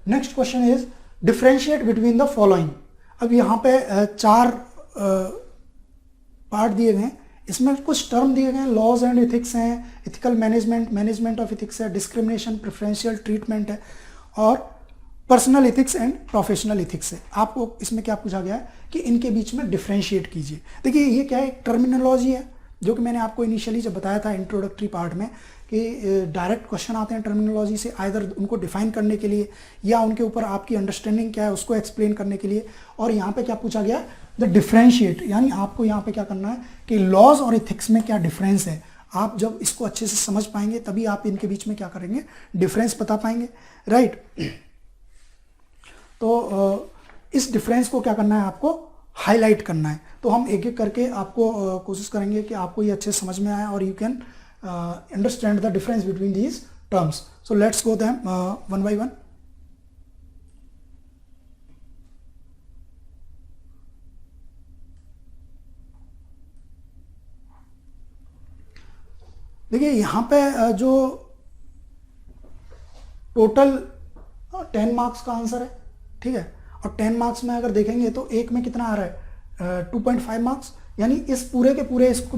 Next question is differentiate between the following. अब यहाँ पे चार पार्ट दिए गए हैं, इसमें कुछ टर्म दिए गए हैं, लॉज एंड इथिक्स हैं, ethical management, management of ethics है, डिस्क्रिमिनेशन, प्रेफरेंशियल ट्रीटमेंट है, और personal ethics and professional ethics है। आपको इसमें क्या पूछा गया है कि इनके बीच में डिफरेंशिएट कीजिए। देखिए ये क्या है, टर्मिनोलॉजी है, जो कि मैंने आपको इनिशियली जब बताया था इंट्रोडक्टरी पार्ट में कि डायरेक्ट क्वेश्चन आते हैं टर्मिनोलॉजी से, आइदर उनको डिफाइन करने के लिए या उनके ऊपर आपकी अंडरस्टैंडिंग क्या है उसको एक्सप्लेन करने के लिए। और यहाँ पे क्या पूछा गया, द डिफरेंशिएट, यानी आपको यहाँ पे क्या करना है कि लॉज और इथिक्स में क्या डिफरेंस है। आप जब इसको अच्छे से समझ पाएंगे तभी आप इनके बीच में क्या करेंगे, डिफरेंस बता पाएंगे, राइट। तो इस डिफरेंस को क्या करना है, आपको हाईलाइट करना है। तो हम एक एक करके आपको कोशिश करेंगे कि आपको ये अच्छे समझ में आए और you can understand the difference between these terms. So let's go them one by one. देखिए यहाँ पे जो टोटल 10 मार्क्स का आंसर है, ठीक है, और 10 मार्क्स में अगर देखेंगे तो एक में कितना आ रहा है 2.5 मार्क्स, यानी इस पूरे के पूरे इसको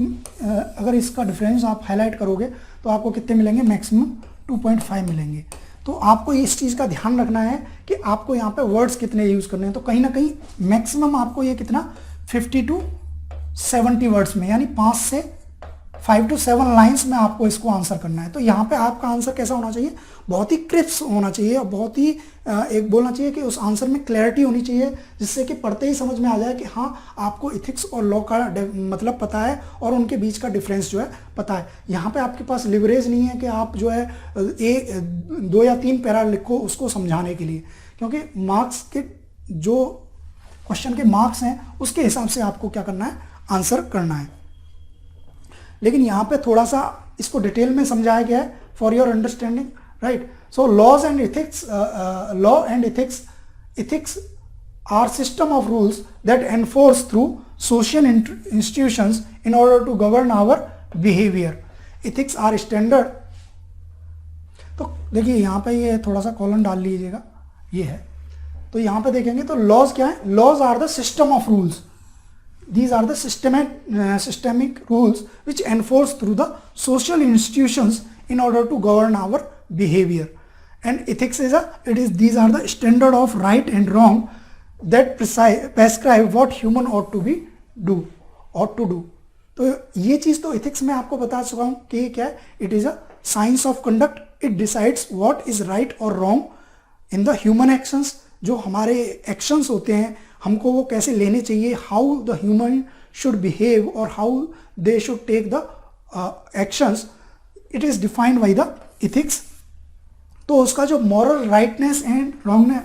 अगर इसका डिफरेंस आप हाईलाइट करोगे तो आपको कितने मिलेंगे, मैक्सिमम 2.5 मिलेंगे। तो आपको इस चीज़ का ध्यान रखना है कि आपको यहाँ पे वर्ड्स कितने यूज़ करने हैं। तो कहीं ना कहीं मैक्सिमम आपको ये कितना 50 to 70 वर्ड्स में, यानी 5 to 7 लाइंस में आपको इसको आंसर करना है। तो यहाँ पे आपका आंसर कैसा होना चाहिए, बहुत ही क्रिस्प होना चाहिए और बहुत ही एक बोलना चाहिए कि उस आंसर में क्लैरिटी होनी चाहिए, जिससे कि पढ़ते ही समझ में आ जाए कि हाँ आपको इथिक्स और लॉ का मतलब पता है और उनके बीच का डिफरेंस जो है पता है। यहाँ पे आपके पास लिवरेज नहीं है कि आप जो है 2 या 3 पैरा लिखो उसको समझाने के लिए, क्योंकि मार्क्स के जो क्वेश्चन के मार्क्स हैं उसके हिसाब से आपको क्या करना है, आंसर करना है। लेकिन यहाँ पे थोड़ा सा इसको डिटेल में समझाया गया है for your understanding, right. So laws and ethics, law and ethics are system of rules that enforce through social institutions in order to govern our behaviour. Ethics are standard, तो देखिए यहाँ पे ये थोड़ा सा कॉलम डाल लीजिएगा, ये है। तो यहाँ पे देखेंगे तो लॉज क्या है, laws are the system of rules, these are the systemic rules which enforce through the social institutions in order to govern our behavior. And ethics is these are the standard of right and wrong that prescribe what human ought to do. तो ये चीज तो ethics में आपको बता चुका हूँ कि क्या है, it is a science of conduct, it decides what is right or wrong in the human actions। जो हमारे एक्शंस होते हैं हमको वो कैसे लेने चाहिए, how the human should behave और how they should take the actions, it is defined by the ethics. तो उसका जो moral rightness and wrongness,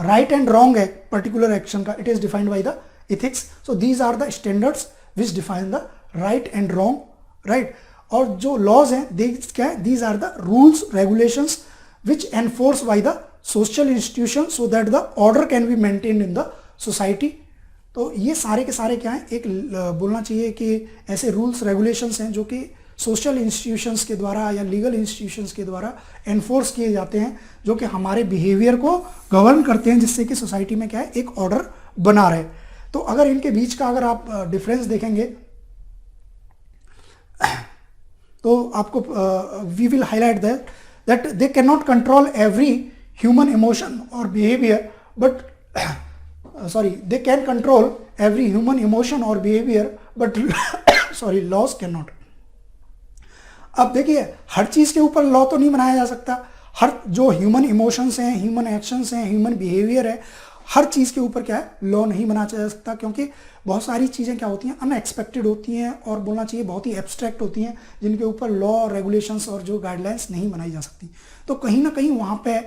right and wrong है पर्टिकुलर एक्शन का, it is defined by the ethics. So these are the standards which define the right and wrong, right. और जो laws हैं क्या है, these are the rules regulations which enforce by the social institution so that the order can be maintained in the society. तो ये सारे के सारे क्या हैं, एक बोलना चाहिए कि ऐसे रूल्स रेगुलेशंस हैं जो कि सोशल इंस्टीट्यूशंस के द्वारा या लीगल इंस्टीट्यूशंस के द्वारा एनफोर्स किए जाते हैं, जो कि हमारे बिहेवियर को गवर्न करते हैं, जिससे कि सोसाइटी में क्या है, एक ऑर्डर बना रहे। तो अगर इनके बीच का अगर आप डिफरेंस देखेंगे तो आपको we will highlight that they can not control every human emotion or behavior, but they can control every human emotion or behavior, but laws cannot। अब देखिए हर चीज के ऊपर लॉ तो नहीं बनाया जा सकता, हर जो ह्यूमन इमोशंस हैं, ह्यूमन एक्शंस हैं, ह्यूमन बिहेवियर है, हर चीज के ऊपर क्या है, लॉ नहीं बनाया जा सकता, क्योंकि बहुत सारी चीजें क्या होती हैं, अनएक्सपेक्टेड होती हैं और बोलना चाहिए बहुत ही एब्स्ट्रैक्ट होती हैं, जिनके ऊपर लॉ रेगुलेशंस और जो गाइडलाइंस नहीं बनाई जा सकती। तो कहीं ना कहीं वहां पे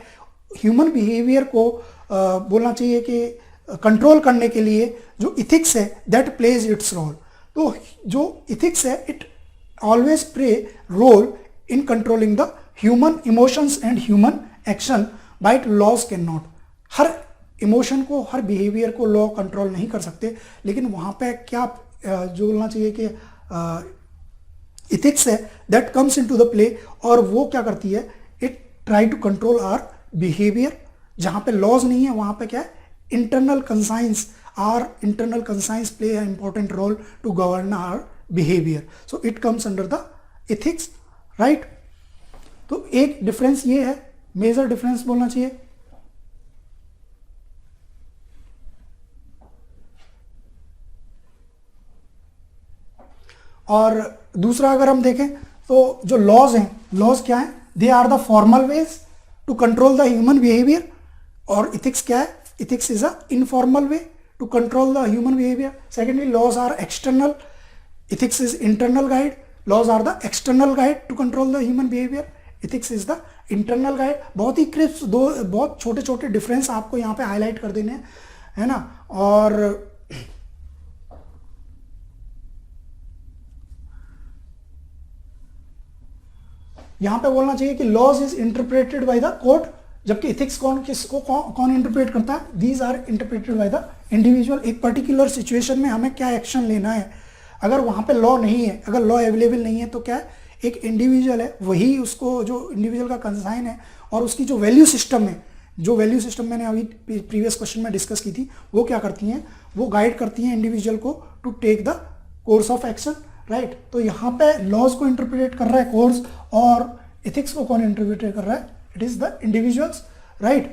ह्यूमन बिहेवियर को बोलना चाहिए कि कंट्रोल करने के लिए जो इथिक्स है दैट प्लेज इट्स रोल। तो जो इथिक्स है it always play role in controlling the human emotions and human action, but laws can not. हर इमोशन को, हर बिहेवियर को लॉ कंट्रोल नहीं कर सकते, लेकिन वहाँ पे क्या जो बोलना चाहिए कि इथिक्स है that comes into the play, और वो क्या करती है, it try to control our behaviour. जहाँ पे लॉज नहीं है वहाँ पे क्या है, internal conscience, or internal conscience play a important role to govern our behaviour, so it comes under the ethics, right. तो एक डिफरेंस ये है, मेजर डिफरेंस बोलना चाहिए। और दूसरा अगर हम देखें तो जो लॉज हैं, लॉज क्या है, they are the formal ways to control the human behaviour, और इथिक्स क्या है, ethics is a informal way to control the human behaviour. Secondly, laws are external, ethics is internal guide, laws are the external guide to control the human behaviour, ethics is the internal guide. बहुत ही crisp दो, बहुत छोटे छोटे difference आपको यहाँ पे highlight कर देने हैं, है ना। और यहां पे बोलना चाहिए कि laws is interpreted by the court, जबकि इथिक्स कौन इंटरप्रेट करता है, these are interpreted by the individual. एक पर्टिकुलर सिचुएशन में हमें क्या एक्शन लेना है, अगर वहां पे लॉ नहीं है, अगर लॉ अवेलेबल नहीं है, तो क्या है, एक इंडिविजुअल है, वही उसको, जो इंडिविजुअल का कंसाइन है, और उसकी जो वैल्यू सिस्टम है, जो वैल्यू सिस्टम मैंने अभी प्रीवियस क्वेश्चन में डिस्कस की थी, वो क्या करती हैं, वो गाइड करती हैं इंडिविजुअल को to take the course of action, right. तो यहाँ पे लॉज को इंटरप्रेट कर रहा है कोर्स, और इथिक्स को कौन इंटरप्रेट कर रहा है, it is the individuals, right.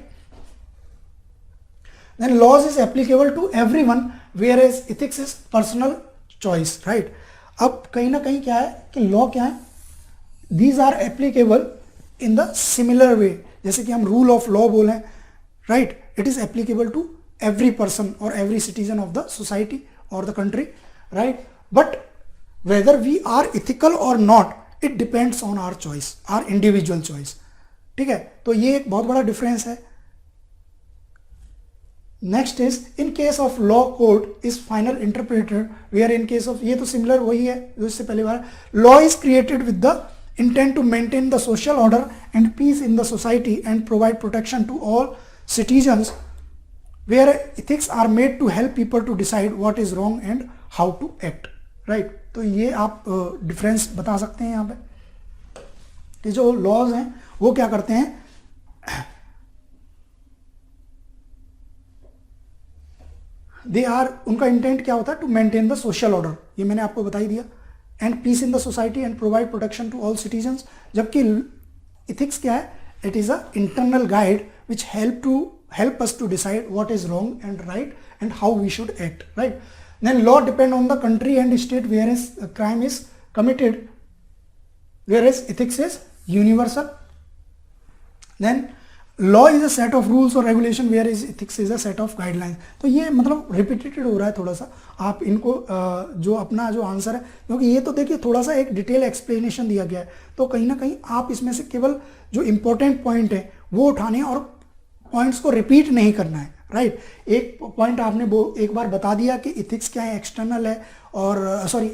Then laws is applicable to everyone whereas ethics is personal choice, right. अब कहीं ना कहीं क्या है कि लॉ क्या है, these are applicable in the similar way, जैसे कि हम रूल ऑफ लॉ बोले, right, it is applicable to every person और every citizen of the society और the country, right. But whether we are ethical और not, it depends on our choice, our individual choice, ठीक है। तो ये एक बहुत बड़ा डिफरेंस है। Next is in case of law court is final interpreter, where in case of, ये तो सिमिलर वही है जो इससे पहले बार, law is created with the intent to maintain the social order and peace in the society and provide protection to all citizens, where ethics are made to help people to decide what is wrong and how to act, right। तो ये आप difference बता सकते हैं यहाँ पे कि जो लॉज हैं वो क्या करते हैं, दे आर, उनका इंटेंट क्या होता है, to maintain the social order, ये मैंने आपको बता ही दिया, and peace in the society and provide protection to all citizens. जबकि इथिक्स क्या है, it is a internal guide which help us to decide what is wrong and right and how we should act, right. Then law depend on the country and state where is crime is committed, where is ethics is universal. Then law is a set of rules और regulation, where is ethics is a set of guidelines. तो ये मतलब repeated हो रहा है थोड़ा सा, आप इनको जो अपना जो आंसर है, क्योंकि ये तो देखिए थोड़ा सा एक डिटेल एक्सप्लेनेशन दिया गया है, तो कहीं ना कहीं आप इसमें से केवल जो इंपॉर्टेंट पॉइंट है वो उठाने और पॉइंट्स को रिपीट नहीं करना है, राइट। एक पॉइंट आपने एक बार बता दिया कि इथिक्स क्या है, एक्सटर्नल है, और सॉरी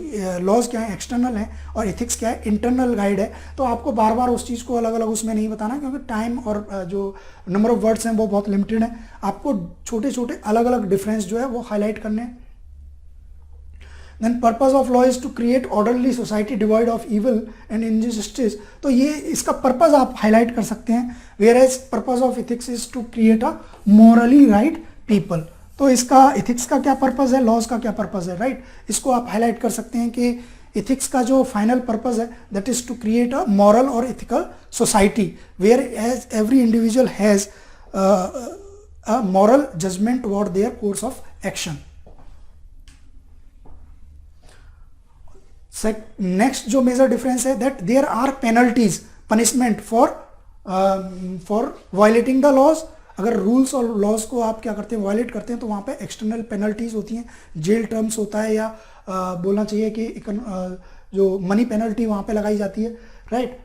लॉज क्या है, एक्सटर्नल है, और इथिक्स क्या है, इंटरनल गाइड है। तो आपको बार बार उस चीज़ को अलग अलग उसमें नहीं बताना, क्योंकि टाइम और जो नंबर ऑफ वर्ड्स हैं वो बहुत लिमिटेड है। आपको छोटे छोटे अलग अलग डिफरेंस जो है वो हाईलाइट करने हैं। Then purpose of law is to create orderly society devoid of evil and injustice. तो ये इसका पर्पज आप हाईलाइट कर सकते हैं, whereas purpose of ethics is to create a morally right people. तो इसका इथिक्स का क्या पर्पज है, लॉज का क्या पर्पज है, राइट। इसको आप हाईलाइट कर सकते हैं कि इथिक्स का जो फाइनल पर्पज है that is to create a moral और ethical society where as every individual has a moral judgement toward their course of action. Next जो मेजर डिफरेंस है that there are penalties, punishment for violating the laws. अगर rules और laws को आप क्या करते हैं, वायलेट करते हैं, तो वहाँ पे एक्सटर्नल पेनल्टीज होती हैं, जेल टर्म्स होता है, या बोलना चाहिए कि जो मनी पेनल्टी वहाँ पे लगाई जाती है, राइट।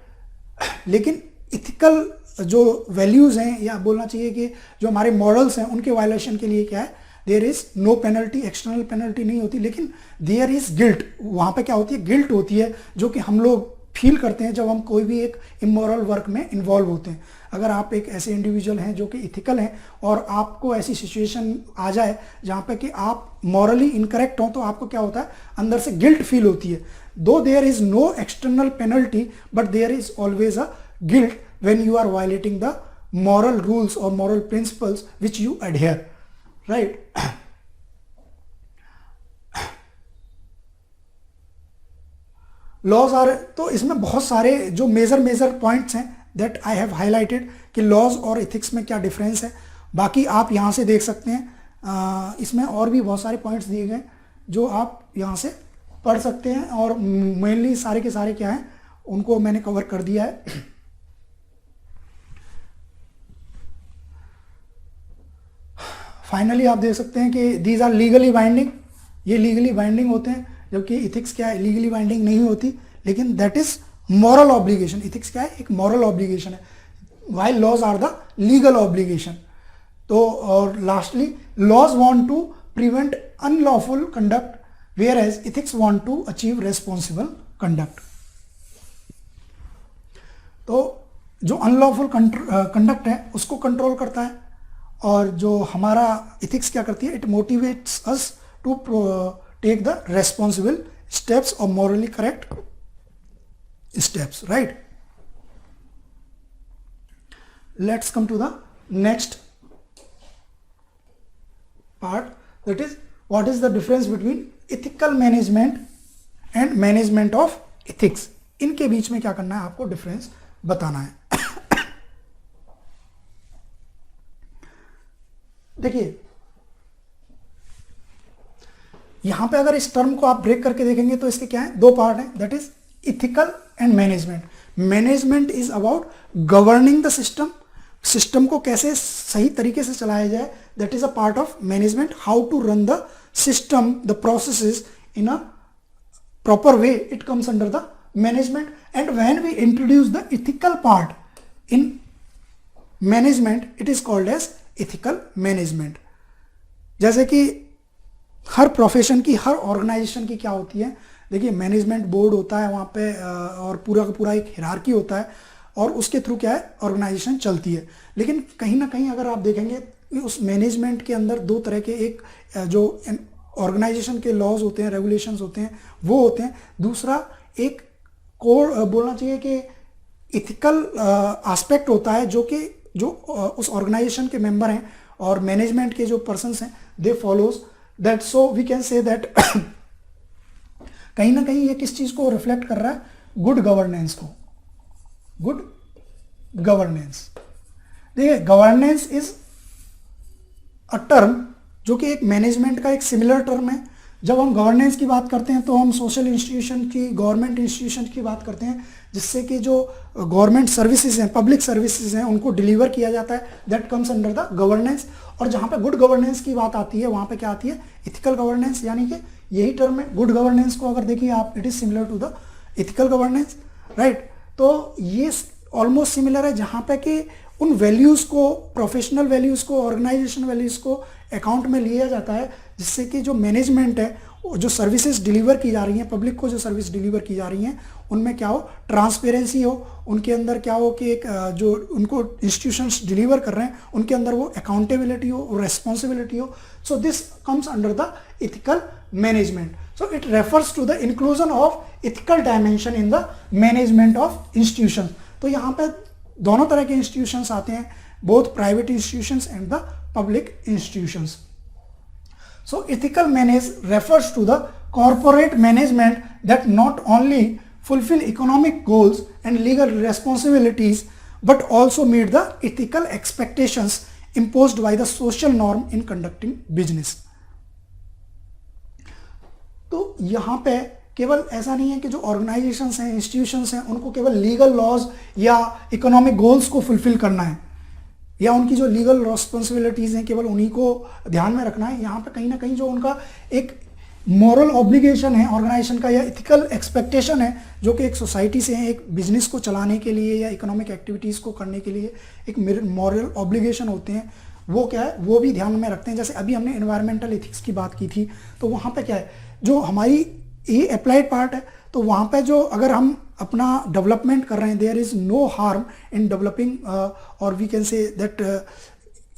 लेकिन इथिकल जो वैल्यूज़ हैं, या बोलना चाहिए कि जो हमारे मॉरल्स हैं, उनके वायलेशन के लिए क्या है, there is no penalty, external penalty नहीं होती, लेकिन देयर इज गिल्ट। वहाँ पे क्या होती है, गिल्ट होती है, जो कि हम लोग फील करते हैं जब हम कोई भी एक इमोरल वर्क में इन्वॉल्व होते हैं। अगर आप एक ऐसे इंडिविजुअल हैं जो कि इथिकल हैं और आपको ऐसी सिचुएशन आ जाए जहाँ पे कि आप मॉरली इनकरेक्ट हो, तो आपको क्या होता है, अंदर से गिल्ट फील होती है। Though there is no external penalty but there is always a guilt when you are violating the moral rules or moral principles which you adhere, right? Laws are, तो इसमें बहुत सारे जो मेजर पॉइंट्स हैं that I have highlighted कि laws और ethics में क्या डिफरेंस है। बाकी आप यहाँ से देख सकते हैं, इसमें और भी बहुत सारे पॉइंट्स दिए गए जो आप यहाँ से पढ़ सकते हैं, और मेनली सारे के सारे क्या हैं उनको मैंने कवर कर दिया है। फाइनली आप देख सकते हैं कि दीज आर लीगली बाइंडिंग, ये लीगली बाइंडिंग होते हैं, जबकि इथिक्स क्या है, लीगली बाइंडिंग नहीं होती, लेकिन that is moral obligation. Ethics क्या है, एक मॉरल ऑब्लिगेशन है, while laws are the legal obligation. तो और lastly laws want to prevent unlawful conduct whereas ethics want to achieve responsible conduct. तो जो अनलॉफुल कंडक्ट है उसको कंट्रोल करता है, और जो हमारा इथिक्स क्या करती है, it motivates us to take the responsible steps और morally correct steps, right. Let's come to the next part, that is what is the difference between ethical management and management of ethics. इनके बीच में क्या करना है, आपको difference बताना है। देखिए यहां पे अगर इस टर्म को आप ब्रेक करके देखेंगे तो इसके क्या है, दो पार्ट हैं, that is ethical and management. Management is about governing the system, system को कैसे सही तरीके से चलाया जाए, that is a part of management. How to run the system, the processes in a proper way, it comes under the management. And when we introduce the ethical part in management, it is called as ethical management. जैसे कि हर profession की, हर organisation की क्या होती है, देखिए management board होता है वहाँ पे, और पूरा का पूरा एक हिरार्की होता है, और उसके थ्रू क्या है ऑर्गेनाइजेशन चलती है। लेकिन कहीं ना कहीं अगर आप देखेंगे उस मैनेजमेंट के अंदर दो तरह के, एक जो ऑर्गेनाइजेशन के लॉज होते हैं, रेगुलेशंस होते हैं, वो होते हैं। दूसरा एक कोड बोलना चाहिए कि इथिकल एस्पेक्ट होता है, जो कि जो उस ऑर्गेनाइजेशन के मेंबर हैं और मैनेजमेंट के जो पर्सन्स हैं, they follows that. So we can say that कहीं ना कहीं ये किस चीज को रिफ्लेक्ट कर रहा है, गुड गवर्नेंस को, गुड गवर्नेंस। देखिए गवर्नेंस इज अ टर्म जो कि एक मैनेजमेंट का एक सिमिलर टर्म है। जब हम गवर्नेंस की बात करते हैं तो हम सोशल इंस्टीट्यूशन की, गवर्नमेंट इंस्टीट्यूशन की बात करते हैं, जिससे कि जो गवर्नमेंट सर्विसेज हैं, पब्लिक सर्विसेज हैं, उनको डिलीवर किया जाता है, that comes under the governance. और जहाँ पे गुड गवर्नेंस की बात आती है वहाँ पे क्या आती है, इथिकल गवर्नेंस, यानी कि यही टर्म है। गुड गवर्नेंस को अगर देखिए आप, it is similar to the ethical governance, right. तो ये ऑलमोस्ट सिमिलर है, जहाँ पे कि उन वैल्यूज़ को, प्रोफेशनल वैल्यूज़ को, ऑर्गेनाइजेशन वैल्यूज़ को अकाउंट में लिया जाता है, जिससे कि जो मैनेजमेंट है, जो सर्विसेज डिलीवर की जा रही हैं, पब्लिक को जो सर्विस डिलीवर की जा रही हैं, उनमें क्या हो, ट्रांसपेरेंसी हो, उनके अंदर क्या हो कि एक जो उनको इंस्टीट्यूशंस डिलीवर कर रहे हैं उनके अंदर वो अकाउंटेबिलिटी हो, रेस्पॉन्सिबिलिटी हो। So this comes under the ethical management. So it refers to the inclusion of ethical dimension in the management of institution. तो यहाँ पे दोनों तरह के इंस्टीट्यूशंस आते हैं, both private institutions and the public institutions. So ethical manage refers to the corporate management that not only fulfill economic goals and legal responsibilities but also meet the ethical expectations imposed by the social norm in conducting business. तो यहाँ पे केवल ऐसा नहीं है कि जो organisations हैं, इंस्टीट्यूशंस हैं, उनको केवल लीगल लॉज या इकोनॉमिक गोल्स को फुलफिल करना है, या उनकी जो लीगल रिस्पॉन्सिबिलिटीज़ हैं केवल उन्हीं को ध्यान में रखना है। यहाँ पे कहीं ना कहीं जो उनका एक मॉरल ऑब्लिगेशन है ऑर्गेनाइजेशन का, या इथिकल एक्सपेक्टेशन है, जो कि एक सोसाइटी से है, एक बिजनेस को चलाने के लिए या इकोनॉमिक एक्टिविटीज़ को करने के लिए एक मॉरल ऑब्लिगेशन होते हैं, वो क्या है, वो भी ध्यान में रखते हैं। जैसे अभी हमने एनवायरमेंटल इथिक्स की बात की थी, तो वहाँ पर क्या है, जो हमारी ये अप्लाइड पार्ट है, तो वहाँ पे जो अगर हम अपना डेवलपमेंट कर रहे हैं, there is no harm in developing और we can say that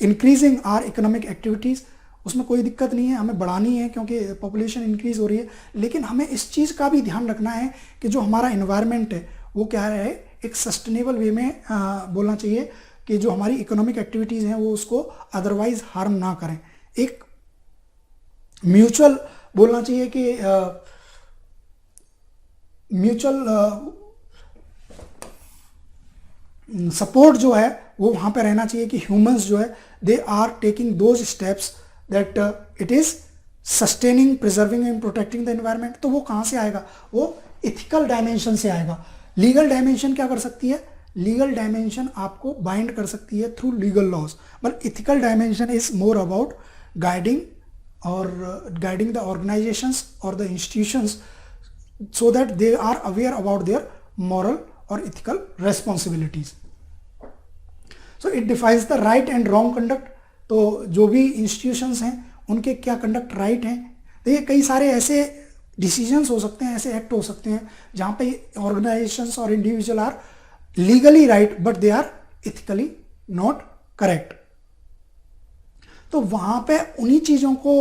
increasing our economic activities, उसमें कोई दिक्कत नहीं है, हमें बढ़ानी है क्योंकि पॉपुलेशन इंक्रीज हो रही है। लेकिन हमें इस चीज़ का भी ध्यान रखना है कि जो हमारा इन्वायरमेंट है वो क्या है, एक सस्टेनेबल वे में बोलना चाहिए कि जो हमारी इकोनॉमिक एक्टिविटीज़ हैं वो उसको अदरवाइज हार्म ना करें। एक म्यूचुअल बोलना चाहिए कि म्यूचुअल सपोर्ट जो है वो वहाँ पे रहना चाहिए कि ह्यूमंस जो है they are taking those steps that it is sustaining, preserving and protecting the environment. तो वो कहाँ से आएगा, वो इथिकल डायमेंशन से आएगा। लीगल डायमेंशन क्या कर सकती है, लीगल डायमेंशन आपको बाइंड कर सकती है through legal laws, but ethical dimension is more about guiding और गाइडिंग द ऑर्गेनाइजेशंस और the institutions so that they are aware about their moral or ethical responsibilities. So it defines the right and wrong conduct. तो जो भी institutions हैं उनके क्या conduct right हैं। देखिए कई सारे ऐसे डिसीजंस हो सकते हैं, ऐसे एक्ट हो सकते हैं जहाँ पे ऑर्गेनाइजेशंस और individual are legally right but they are ethically not correct. तो वहाँ पे उन्हीं चीज़ों को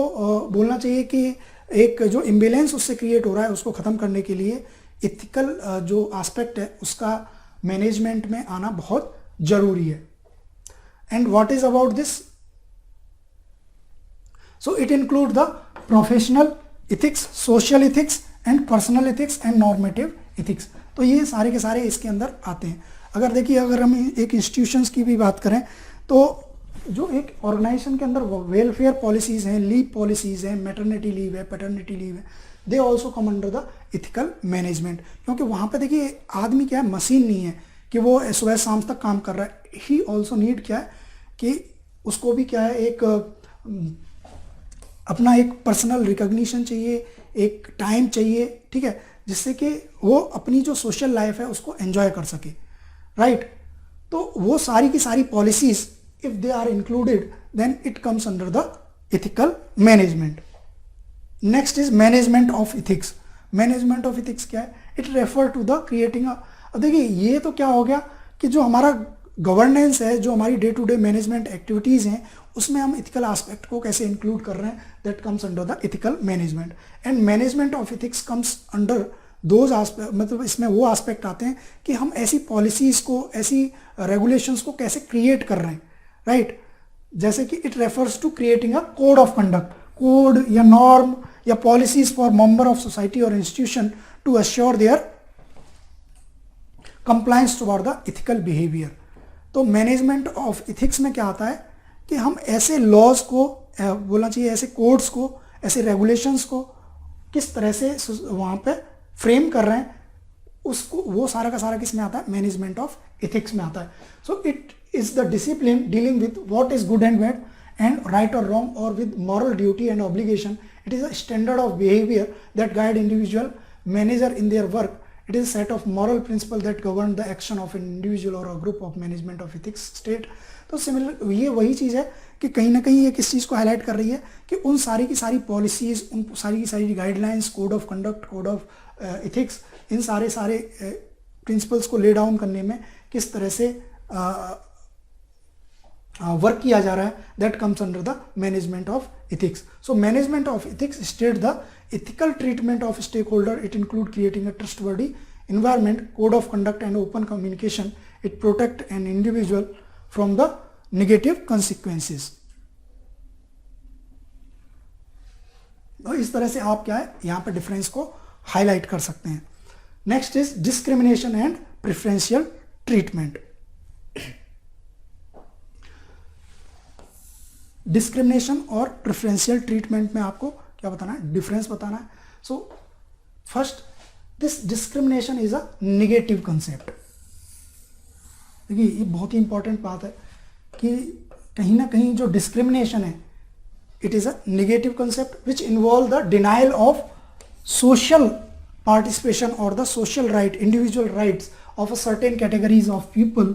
बोलना चाहिए कि एक जो इम्बेलेंस उससे क्रिएट हो रहा है उसको ख़त्म करने के लिए इथिकल जो एस्पेक्ट है उसका मैनेजमेंट में आना बहुत ज़रूरी है। And what is about this, so it include the professional ethics, social ethics and personal ethics and normative ethics. तो ये सारे के सारे इसके अंदर आते हैं। अगर देखिए अगर हम एक इंस्टीट्यूशंस की भी बात करें तो जो एक ऑर्गेनाइजेशन के अंदर वेलफेयर पॉलिसीज हैं, लीव पॉलिसीज हैं, मैटरनिटी लीव है, पैटर्निटी लीव है, they also come under the ethical management. क्योंकि वहाँ पे देखिए आदमी क्या है, मशीन नहीं है कि वो सुबह शाम तक काम कर रहा है। ही ऑल्सो नीड क्या है कि उसको भी क्या है एक अपना एक पर्सनल रिकग्निशन चाहिए, एक टाइम चाहिए, ठीक है, जिससे कि वो अपनी जो सोशल लाइफ है उसको एंजॉय कर सके, राइट। तो वो सारी की सारी policies if they are included then it comes under the ethical management. Next is management of ethics. Management of ethics क्या है, it refer to the creating a, अब देखिए ये तो क्या हो गया कि जो हमारा गवर्नेंस है, जो हमारी day to day management activities हैं उसमें हम इथिकल एस्पेक्ट को कैसे इंक्लूड कर रहे हैं, that comes under the ethical management. And management of ethics comes under those aspect, मतलब इसमें वो एस्पेक्ट आते हैं कि हम ऐसी पॉलिसीज़ को, ऐसी रेगुलेशंस को कैसे क्रिएट कर रहे हैं, राइट। जैसे कि it refers to creating a code of conduct, code या नॉर्म या policies for member of society और institution to assure their compliance toward the ethical behaviour. तो मैनेजमेंट ऑफ इथिक्स में क्या आता है कि हम ऐसे लॉज को बोलना चाहिए, ऐसे कोड्स को, ऐसे रेगुलेशंस को किस तरह से वहाँ पे फ्रेम कर रहे हैं, उसको वो सारा का सारा किस में आता है, मैनेजमेंट ऑफ इथिक्स में आता है। So it is the discipline dealing with what is good and bad and right or wrong or with moral duty and obligation. It is a standard of behavior that guide individual manager in their work. It is a set of moral principles that govern the action of an individual or a group of management of ethics state. तो similar ये वही चीज़ है कि कहीं ना कहीं ये किस चीज़ को हाईलाइट कर रही है कि उन सारी की सारी पॉलिसीज़, उन सारी की सारी guidelines, code of conduct, code of ethics, इन सारे प्रिंसिपल्स को ले डाउन करने में किस तरह से वर्क किया जा रहा है, that comes under the management of ethics. So management of ethics state the ethical treatment of stakeholder. It include creating a trustworthy environment, code of conduct and open communication. It protect an individual from the negative consequences. तो इस तरह से आप क्या है यहाँ पे difference को हाईलाइट कर सकते हैं. Next is discrimination and preferential treatment. Discrimination और प्रेफरेंशियल ट्रीटमेंट में आपको क्या बताना है, डिफरेंस बताना है. So first, this discrimination is a negative concept. देखिए ये बहुत ही इंपॉर्टेंट बात है कि कहीं ना कहीं जो डिस्क्रिमिनेशन है it is a negative concept which involve the denial of social participation और the social right, individual rights of a certain categories of people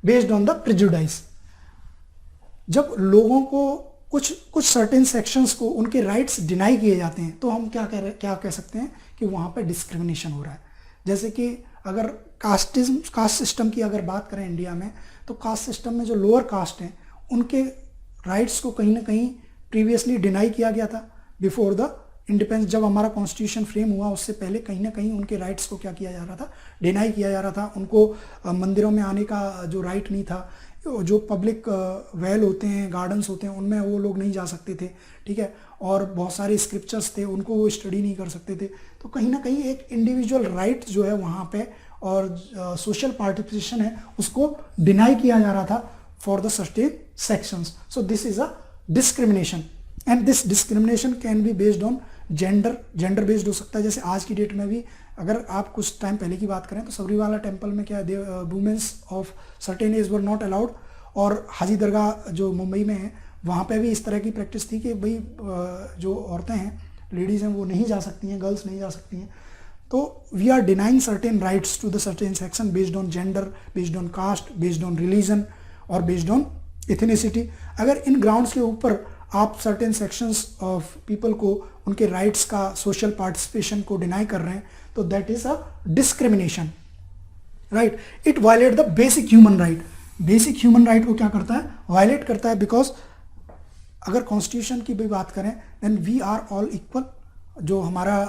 based on the prejudice. जब लोगों को कुछ सर्टेन सेक्शंस को उनके राइट्स डिनाई किए जाते हैं तो हम क्या कह सकते हैं कि वहाँ पे डिस्क्रिमिनेशन हो रहा है. जैसे कि अगर कास्ट सिस्टम की अगर बात करें इंडिया में, तो कास्ट सिस्टम में जो लोअर कास्ट हैं उनके राइट्स को कहीं ना कहीं प्रीवियसली डिनाई किया गया था बिफोर द इंडिपेंडेंस। जब हमारा कॉन्स्टिट्यूशन फ्रेम हुआ उससे पहले कहीं ना कहीं उनके राइट्स को क्या किया जा रहा था, डिनाई किया जा रहा था। उनको मंदिरों में आने का जो राइट नहीं था, जो पब्लिक वेल होते हैं, गार्डन्स होते हैं, उनमें वो लोग नहीं जा सकते थे, ठीक है। और बहुत सारे स्क्रिप्चर्स थे, उनको वो स्टडी नहीं कर सकते थे। तो कहीं ना कहीं एक इंडिविजुअल राइट जो है वहाँ पे और सोशल पार्टिसिपेशन है उसको डिनाई किया जा रहा था for the certain sections. So this is a discrimination and this discrimination can be based on gender based हो सकता है। जैसे आज की डेट में भी अगर आप कुछ टाइम पहले की बात करें तो सबरीवाला टेम्पल में क्या है, womens of certain age were not allowed. और हाजी दरगाह जो मुंबई में है वहाँ पे भी इस तरह की प्रैक्टिस थी कि भाई जो औरतें हैं, लेडीज़ हैं, वो नहीं जा सकती हैं, गर्ल्स नहीं जा सकती हैं। तो we are denying certain rights to the certain section based on gender, based on caste, based on religion और बेस्ड ऑन एथनिसिटी। अगर इन ग्राउंड्स के ऊपर आप सर्टेन सेक्शंस ऑफ पीपल को उनके राइट्स का, सोशल पार्टिसिपेशन को डिनाई कर रहे हैं, तो that is a discrimination, right. It violate the basic human right. Basic human right को क्या करता है, वायलेट करता है। बिकॉज अगर कॉन्स्टिट्यूशन की भी बात करें then we are all equal. जो हमारा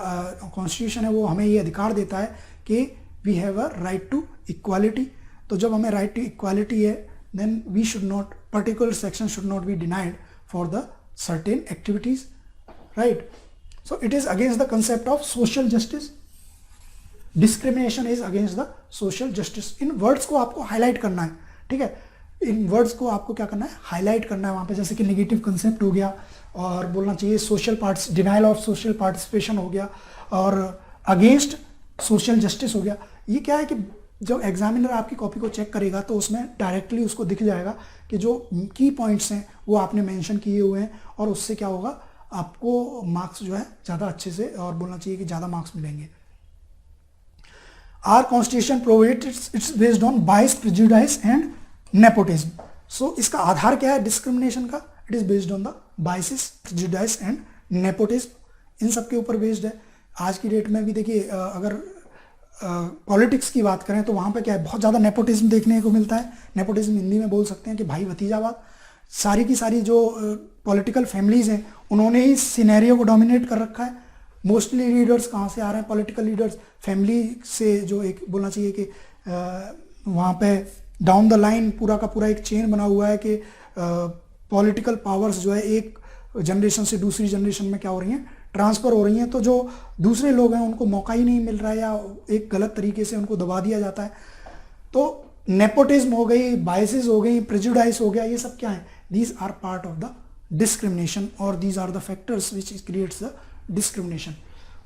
कॉन्स्टिट्यूशन है वो हमें ये अधिकार देता है कि we have a right to equality. तो जब हमें राइट टू इक्वालिटी है then we should not, particular section should not be denied for the certain activities, right? So it is against the concept of social justice. Discrimination is against the social justice. In words को आपको highlight करना है, ठीक है। इन words को आपको क्या करना है, highlight करना है वहाँ पे। जैसे कि negative concept हो गया, और बोलना चाहिए social parts, denial of social participation हो गया, और against social justice हो गया। ये क्या है कि जब एग्जामिनर आपकी कॉपी को चेक करेगा तो उसमें डायरेक्टली उसको दिख जाएगा कि जो की पॉइंट्स हैं वो आपने मेंशन किए हुए हैं, और उससे क्या होगा, आपको मार्क्स जो है ज़्यादा अच्छे से, और बोलना चाहिए कि ज़्यादा मार्क्स मिलेंगे। Our constitution provides it's based on bias, prejudice and nepotism. So इसका आधार क्या है डिस्क्रिमिनेशन का, it is based on the basis, prejudice and nepotism. इन सब के ऊपर बेस्ड है। आज की डेट में भी देखिए अगर पॉलिटिक्स की बात करें तो वहाँ पे क्या है, बहुत ज़्यादा नेपोटिज्म देखने को मिलता है। नेपोटिज्म हिंदी में बोल सकते हैं कि भाई भतीजावाद। सारी की सारी जो पॉलिटिकल फैमिलीज हैं उन्होंने ही सिनेरियो को डोमिनेट कर रखा है। मोस्टली लीडर्स कहाँ से आ रहे हैं, पॉलिटिकल लीडर्स फैमिली से, जो एक बोलना चाहिए कि वहाँ पे डाउन द लाइन पूरा का पूरा एक चेन बना हुआ है कि पॉलिटिकल पावर्स जो है एक जनरेशन से दूसरी जनरेशन में क्या हो रही हैं, ट्रांसफ़र हो रही हैं। तो जो दूसरे लोग हैं उनको मौका ही नहीं मिल रहा है, या एक गलत तरीके से उनको दबा दिया जाता है। तो नेपोटिज्म हो गई, बायसेस हो गई, प्रेजुडाइस हो गया, ये सब क्या है, these are part of the discrimination, और these are the factors which creates the discrimination.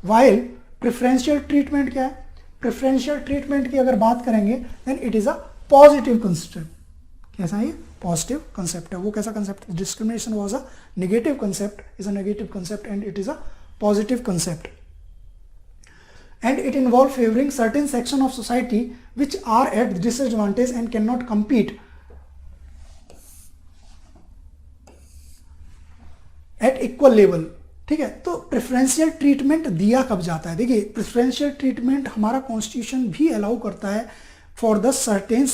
While preferential treatment क्या है, प्रेफरेंशियल ट्रीटमेंट की अगर बात करेंगे then it is a positive concept. कैसा है, पॉजिटिव कंसेप्ट है। वो कैसा concept, discrimination was a negative concept, is a negative concept and it is a positive concept, and it involve favouring certain section of society which are eight disadvantage and can not compete at equal level, ठीक है। तो preferential treatment दिया कब जाता है, देखिए preferential treatment हमारा constitution भी अलाउ करता है for the certain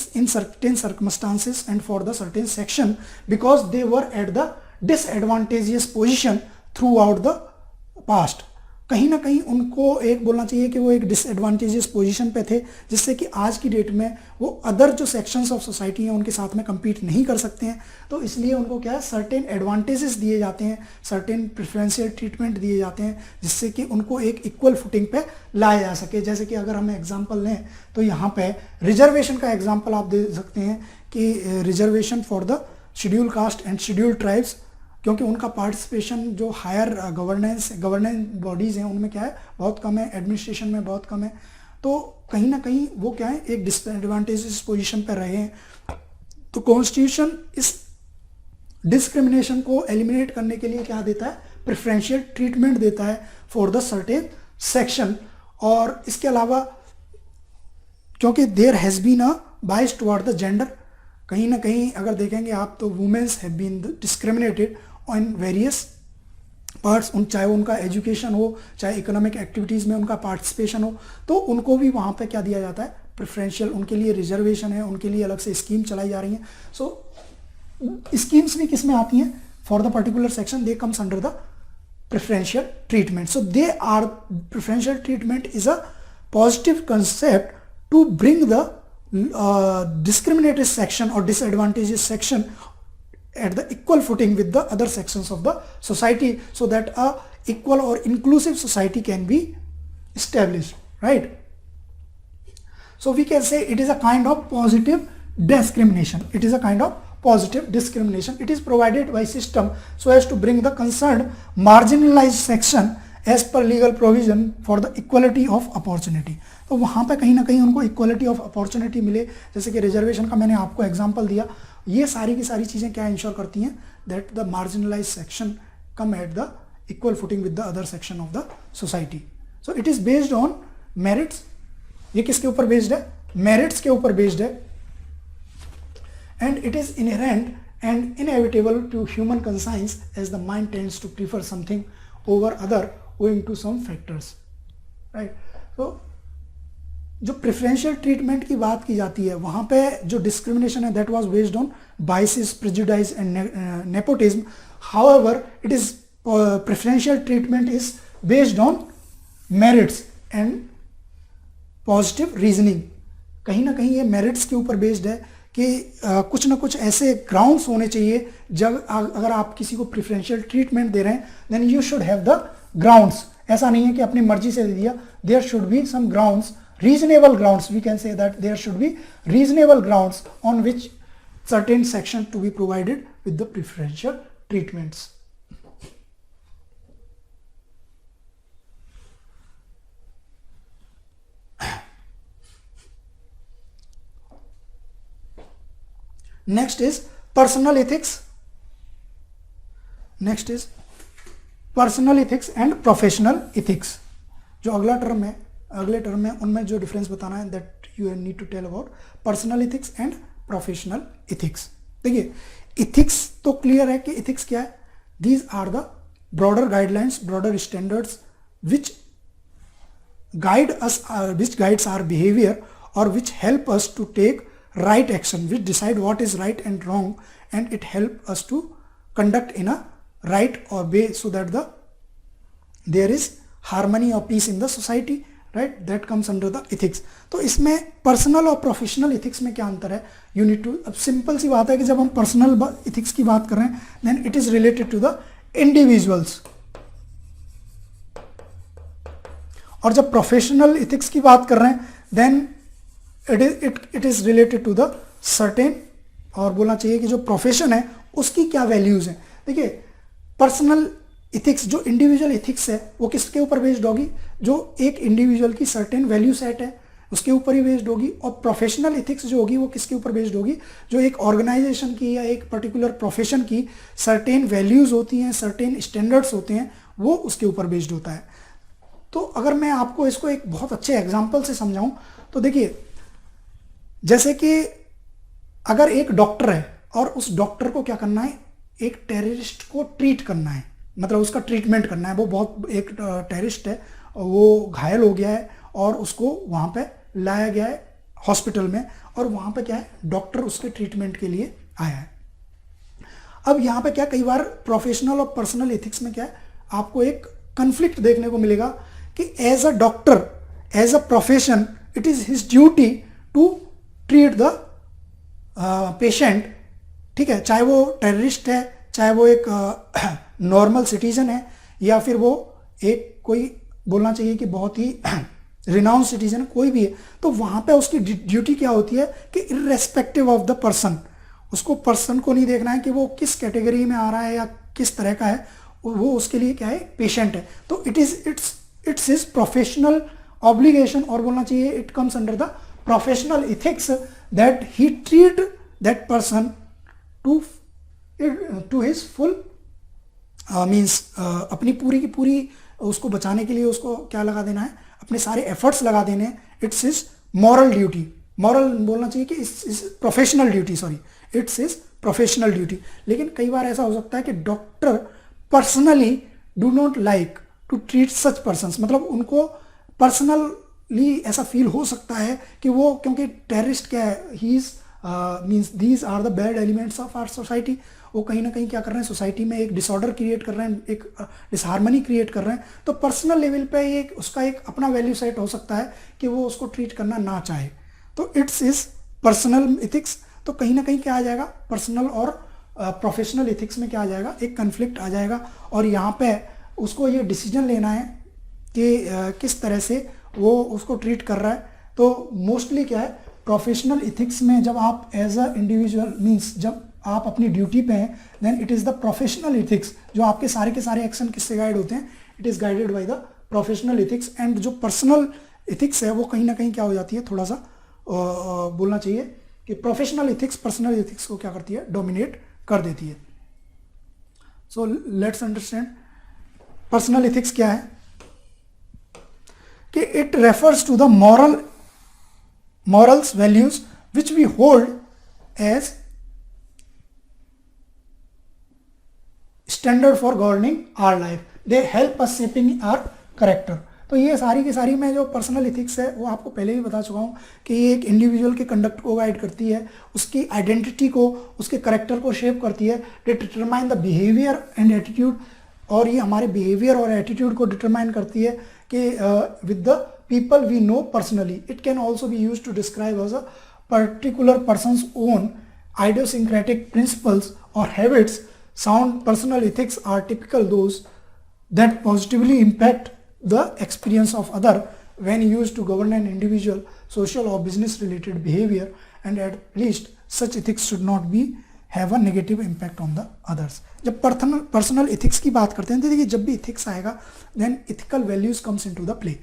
circumstances and for the certain section because they were at the disadvantageous position throughout the past। कहीं ना कहीं उनको एक बोलना चाहिए कि वो एक डिसएडवांटेजियस पोजीशन पे थे, जिससे कि आज की डेट में वो अदर जो सेक्शंस ऑफ सोसाइटी हैं उनके साथ में compete नहीं कर सकते हैं। तो इसलिए उनको क्या है, सर्टेन एडवांटेजेस दिए जाते हैं, सर्टेन प्रेफरेंशियल ट्रीटमेंट दिए जाते हैं, जिससे कि उनको एक इक्वल फुटिंग पे लाया जा सके। जैसे कि अगर हम एग्जाम्पल लें तो यहाँ पे रिजर्वेशन का एग्जाम्पल आप दे सकते हैं कि reservation for the schedule caste and schedule tribes, क्योंकि उनका पार्टिसिपेशन जो हायर गवर्नेंस बॉडीज़ हैं उनमें क्या है, बहुत कम है, एडमिनिस्ट्रेशन में बहुत कम है। तो कहीं ना कहीं वो क्या है, एक डिसएडवांटेजेस पोजीशन पर रहे हैं। तो कॉन्स्टिट्यूशन इस डिस्क्रिमिनेशन को एलिमिनेट करने के लिए क्या देता है, प्रेफरेंशियल ट्रीटमेंट देता है फॉर द सर्टेन सेक्शन। और इसके अलावा क्योंकि there has been a bias toward the gender, कहीं ना कहीं अगर देखेंगे आप तो womens have been discriminated on various parts, चाहे उनका एजुकेशन हो, चाहे इकोनॉमिक एक्टिविटीज़ में उनका पार्टिसिपेशन हो, तो उनको भी वहाँ पे क्या दिया जाता है, प्रेफरेंशियल, उनके लिए रिजर्वेशन है, उनके लिए अलग से स्कीम चलाई जा रही हैं. सो स्कीम्स भी किस में आती हैं? For the particular section they comes under the preferential treatment. So preferential treatment is a positive concept to bring the discriminated section or disadvantaged section at the equal footing with the other sections of the society, so that a equal or inclusive society can be established, right? So we can say it is a kind of positive discrimination. It is a kind of positive discrimination. It is provided by system so as to bring the concerned marginalized section as per legal provision for the equality of opportunity. तो वहाँ पे कहीं ना कहीं उनको equality of opportunity मिले, जैसे कि रिजर्वेशन का मैंने आपको एग्जांपल दिया. ये सारी की सारी चीज़ें क्या इंश्योर करती हैं? that the marginalized section come at the equal footing with the other section of the society. So it is based on merits. ये किसके ऊपर बेस्ड है? मेरिट्स के ऊपर बेस्ड है. And it is inherent and inevitable to human conscience as the mind tends to prefer something over other owing to some factors, right? So जो preferential treatment की बात की जाती है वहाँ पे जो डिस्क्रिमिनेशन है that was based on biases, prejudice and nepotism. However it is preferential treatment is based on merits and positive reasoning. कहीं ना कहीं ये मेरिट्स के ऊपर बेस्ड है कि कुछ ना कुछ ऐसे ग्राउंड्स होने चाहिए. जब अगर आप किसी को प्रेफरेंशियल ट्रीटमेंट दे रहे हैं then you should have the grounds. ऐसा नहीं है कि अपनी मर्जी से दे दिया. There should be some grounds, reasonable grounds. We can say that there should be reasonable grounds on which certain section to be provided with the preferential treatments. Next is personal ethics. Next is personal ethics and professional ethics. जो अगले term में उनमें जो difference बताना है that you need to tell about personal ethics and professional ethics. देखिए ethics तो clear है कि इथिक्स क्या है. These are the broader guidelines, broader standards which guides our behaviour और which help us to take right action, which decide what is right and wrong, and it help us to conduct in a right or way so that there is harmony or peace in the society, right? That comes under the ethics. तो इसमें personal और professional ethics में क्या अंतर है? You need to, अब simple सी बात है कि जब हम पर्सनल इथिक्स की बात कर रहे हैं then it is related to the individuals, और जब प्रोफेशनल इथिक्स की बात कर रहे हैं then it is related to the certain, और बोलना चाहिए कि जो प्रोफेशन है उसकी क्या वैल्यूज हैं. देखिए पर्सनल इथिक्स, जो इंडिविजुअल इथिक्स है वो किसके ऊपर बेस्ड होगी? जो एक इंडिविजुअल की सर्टेन वैल्यू सेट है उसके ऊपर ही बेस्ड होगी. और प्रोफेशनल इथिक्स जो होगी वो किसके ऊपर बेस्ड होगी? जो एक ऑर्गेनाइजेशन की या एक पर्टिकुलर प्रोफेशन की सर्टेन वैल्यूज होती हैं, सर्टेन स्टैंडर्ड्स होते हैं, वो उसके ऊपर बेस्ड होता है. तो अगर मैं आपको इसको एक बहुत अच्छे एग्जाम्पल से समझाऊं तो देखिए, जैसे कि अगर एक डॉक्टर है और उस डॉक्टर को क्या करना है, एक टेररिस्ट को ट्रीट करना है, मतलब उसका ट्रीटमेंट करना है. वो बहुत एक टेररिस्ट है, वो घायल हो गया है और उसको वहाँ पे लाया गया है हॉस्पिटल में, और वहाँ पे क्या है, डॉक्टर उसके ट्रीटमेंट के लिए आया है. अब यहाँ पे क्या, कई बार प्रोफेशनल और पर्सनल एथिक्स में क्या है, आपको एक कन्फ्लिक्ट देखने को मिलेगा कि as a doctor, as a profession, it is his duty to treat the patient. ठीक है, चाहे वो टेररिस्ट है, चाहे वो एक नॉर्मल सिटीजन है, या फिर वो एक कोई बोलना चाहिए कि बहुत ही रिनाउंड सिटीजन, कोई भी है. तो वहाँ पे उसकी ड्यूटी क्या होती है कि इर्रेस्पेक्टिव ऑफ द पर्सन, उसको पर्सन को नहीं देखना है कि वो किस कैटेगरी में आ रहा है या किस तरह का है, वो उसके लिए क्या है, पेशेंट है. तो इट्स हिज प्रोफेशनल ऑब्लिगेशन, और बोलना चाहिए it comes under the professional ethics that he treat that person to his full means, अपनी पूरी की पूरी उसको बचाने के लिए उसको क्या लगा देना है, अपने सारे एफर्ट्स लगा देने हैं. It's his moral duty, moral बोलना चाहिए कि इस professional duty, sorry, it's his professional duty. लेकिन कई बार ऐसा हो सकता है कि doctor personally do not like to treat such persons, मतलब उनको पर्सनल पर्सनली ऐसा फील हो सकता है कि वो, क्योंकि टेररिस्ट क्या है, he is means these are the bad elements of our society, वो कहीं ना कहीं क्या कर रहे हैं, सोसाइटी में एक डिसऑर्डर क्रिएट कर रहे हैं, एक डिसहार्मनी क्रिएट कर रहे हैं। तो पर्सनल लेवल पे ये उसका एक अपना वैल्यू सेट हो सकता है कि वो उसको ट्रीट करना ना चाहे, तो इट्स इज पर्सनल इथिक्स। तो कहीं ना कहीं क्या आ जाएगा, पर्सनल और प्रोफेशनल इथिक्स में क्या आ जाएगा, एक कन्फ्लिक्ट आ जाएगा, और यहाँ पे उसको ये डिसीजन लेना है कि किस तरह से वो उसको ट्रीट कर रहा है। तो मोस्टली क्या है, प्रोफेशनल इथिक्स में जब आप एज अ इंडिविजुअल मीन्स जब आप अपनी ड्यूटी पे हैं, then it is the professional ethics, जो आपके सारे के सारे एक्शन किससे गाइड होते हैं, it is guided by the professional ethics. And जो पर्सनल इथिक्स है वो कहीं ना कहीं क्या हो जाती है, थोड़ा सा बोलना चाहिए कि प्रोफेशनल इथिक्स पर्सनल इथिक्स को क्या करती है, डोमिनेट कर देती है। So let's understand personal ethics क्या है, कि it refers to the morals values which we hold as standard for governing our life, they help us shaping our character। तो ये सारी की सारी मैं जो पर्सनल इथिक्स है वो आपको पहले भी बता चुका हूँ कि ये एक इंडिविजुअल के कंडक्ट को गाइड करती है, उसकी आइडेंटिटी को, उसके करेक्टर को शेप करती है, they determine the behaviour and attitude, और ये हमारे बिहेवियर और एटीट्यूड को डिटरमाइन करती है कि with the people we know personally. It can also be used to describe as a particular person's own idiosyncratic principles or habits. Sound personal ethics are typical those that positively impact the experience of other when used to govern an individual social or business related behavior, and at least such ethics should not be have a negative impact on the others। जब personal ethics की बात करते हैं तो देखिए, जब भी ethics आएगा then ethical values comes into the play,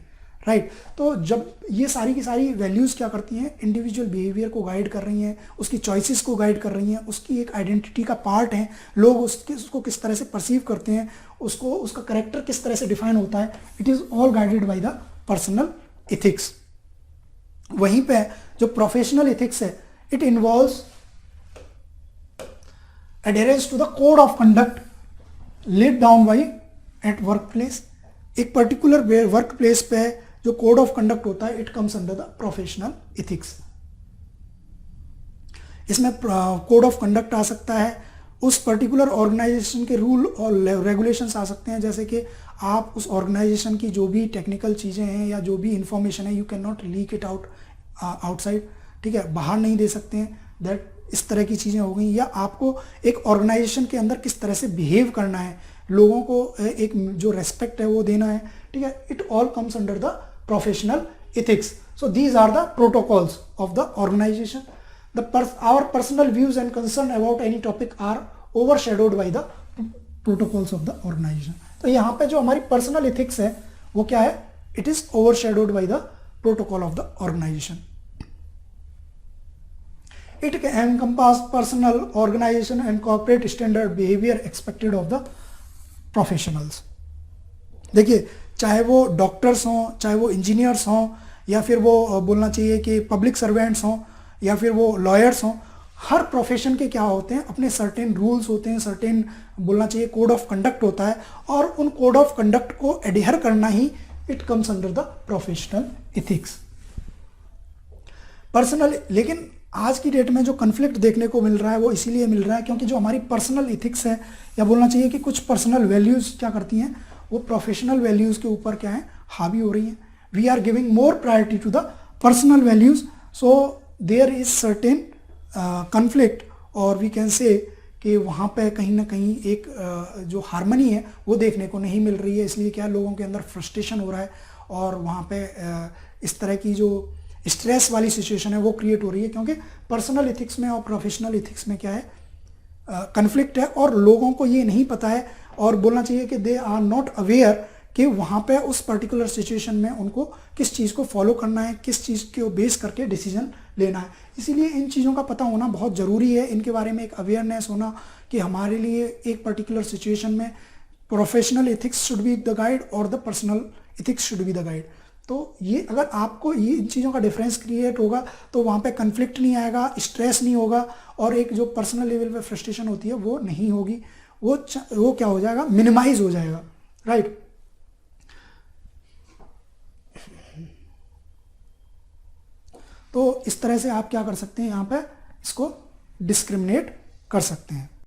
right. तो जब ये सारी की सारी वैल्यूज़ क्या करती हैं, इंडिविजुअल बिहेवियर को गाइड कर रही हैं, उसकी चॉइसेस को गाइड कर रही हैं, उसकी एक आइडेंटिटी का पार्ट है, लोग उसको किस तरह से परसीव करते हैं, उसको उसका करेक्टर किस तरह से डिफाइन होता है, it is all guided by the personal ethics. वहीं पे जो प्रोफेशनल इथिक्स है, it involves adherence to the code of conduct laid down by at workplace। एक पर्टिकुलर वर्क प्लेस पे जो कोड ऑफ कंडक्ट होता है, it comes under the professional ethics. इसमें कोड ऑफ कंडक्ट आ सकता है, उस पर्टिकुलर ऑर्गेनाइजेशन के रूल और रेगुलेशंस आ सकते हैं, जैसे कि आप उस ऑर्गेनाइजेशन की जो भी टेक्निकल चीज़ें हैं या जो भी इंफॉर्मेशन है, you can not leak it outside, ठीक है, बाहर नहीं दे सकते हैं, दैट इस तरह की चीज़ें हो गई। या आपको एक ऑर्गेनाइजेशन के अंदर किस तरह से बिहेव करना है, लोगों को एक जो रेस्पेक्ट है वो देना है, ठीक है, it all comes under the professional ethics. So these are the protocols of the organisation. Our personal views and concern about any topic are overshadowed by the protocols of the organisation. तो यहाँ पे जो हमारी personal ethics है वो क्या है, it is overshadowed by the protocol of the organisation. It can encompass personal, organization and corporate standard behavior expected of the professionals। देखिए, चाहे वो डॉक्टर्स हों, चाहे वो इंजीनियर्स हों, या फिर वो बोलना चाहिए कि पब्लिक सर्वेंट्स हों, या फिर वो लॉयर्स हों, हर प्रोफेशन के क्या होते हैं, अपने सर्टेन रूल्स होते हैं, सर्टेन बोलना चाहिए कोड ऑफ कंडक्ट होता है, और उन कोड ऑफ कंडक्ट को एडहेयर करना ही it comes under the professional ethics. Personal, लेकिन आज की डेट में जो कन्फ्लिक्ट देखने को मिल रहा है वो इसीलिए मिल रहा है क्योंकि जो हमारी पर्सनल इथिक्स है, या बोलना चाहिए कि कुछ पर्सनल वैल्यूज़ क्या करती हैं, वो प्रोफेशनल वैल्यूज़ के ऊपर क्या है, हावी हो रही हैं। We are giving more priority to the personal values, so there is certain conflict, और वी कैन से कि वहाँ पे कहीं ना कहीं एक जो हार्मनी है वो देखने को नहीं मिल रही है। इसलिए क्या लोगों के अंदर फ्रस्ट्रेशन हो रहा है, और वहाँ पे इस तरह की जो स्ट्रेस वाली सिचुएशन है वो क्रिएट हो रही है, क्योंकि पर्सनल इथिक्स में और प्रोफेशनल इथिक्स में क्या है, कन्फ्लिक्ट है, और लोगों को ये नहीं पता है, और बोलना चाहिए कि दे आर नॉट अवेयर कि वहाँ पे उस पर्टिकुलर सिचुएशन में उनको किस चीज़ को फॉलो करना है, किस चीज़ को बेस करके डिसीजन लेना है। इसीलिए इन चीज़ों का पता होना बहुत ज़रूरी है, इनके बारे में एक अवेयरनेस होना कि हमारे लिए एक पर्टिकुलर सिचुएशन में professional ethics should be the guide और the personal ethics should be the guide. तो ये अगर आपको ये इन चीज़ों का डिफरेंस क्रिएट होगा तो वहाँ पे कन्फ्लिक्ट नहीं आएगा, स्ट्रेस नहीं होगा, और एक जो पर्सनल लेवल पे फ्रस्ट्रेशन होती है वो नहीं होगी, वो क्या हो जाएगा, मिनिमाइज हो जाएगा, राइट। तो इस तरह से आप क्या कर सकते हैं, यहाँ पे इसको डिस्क्रिमिनेट कर सकते हैं।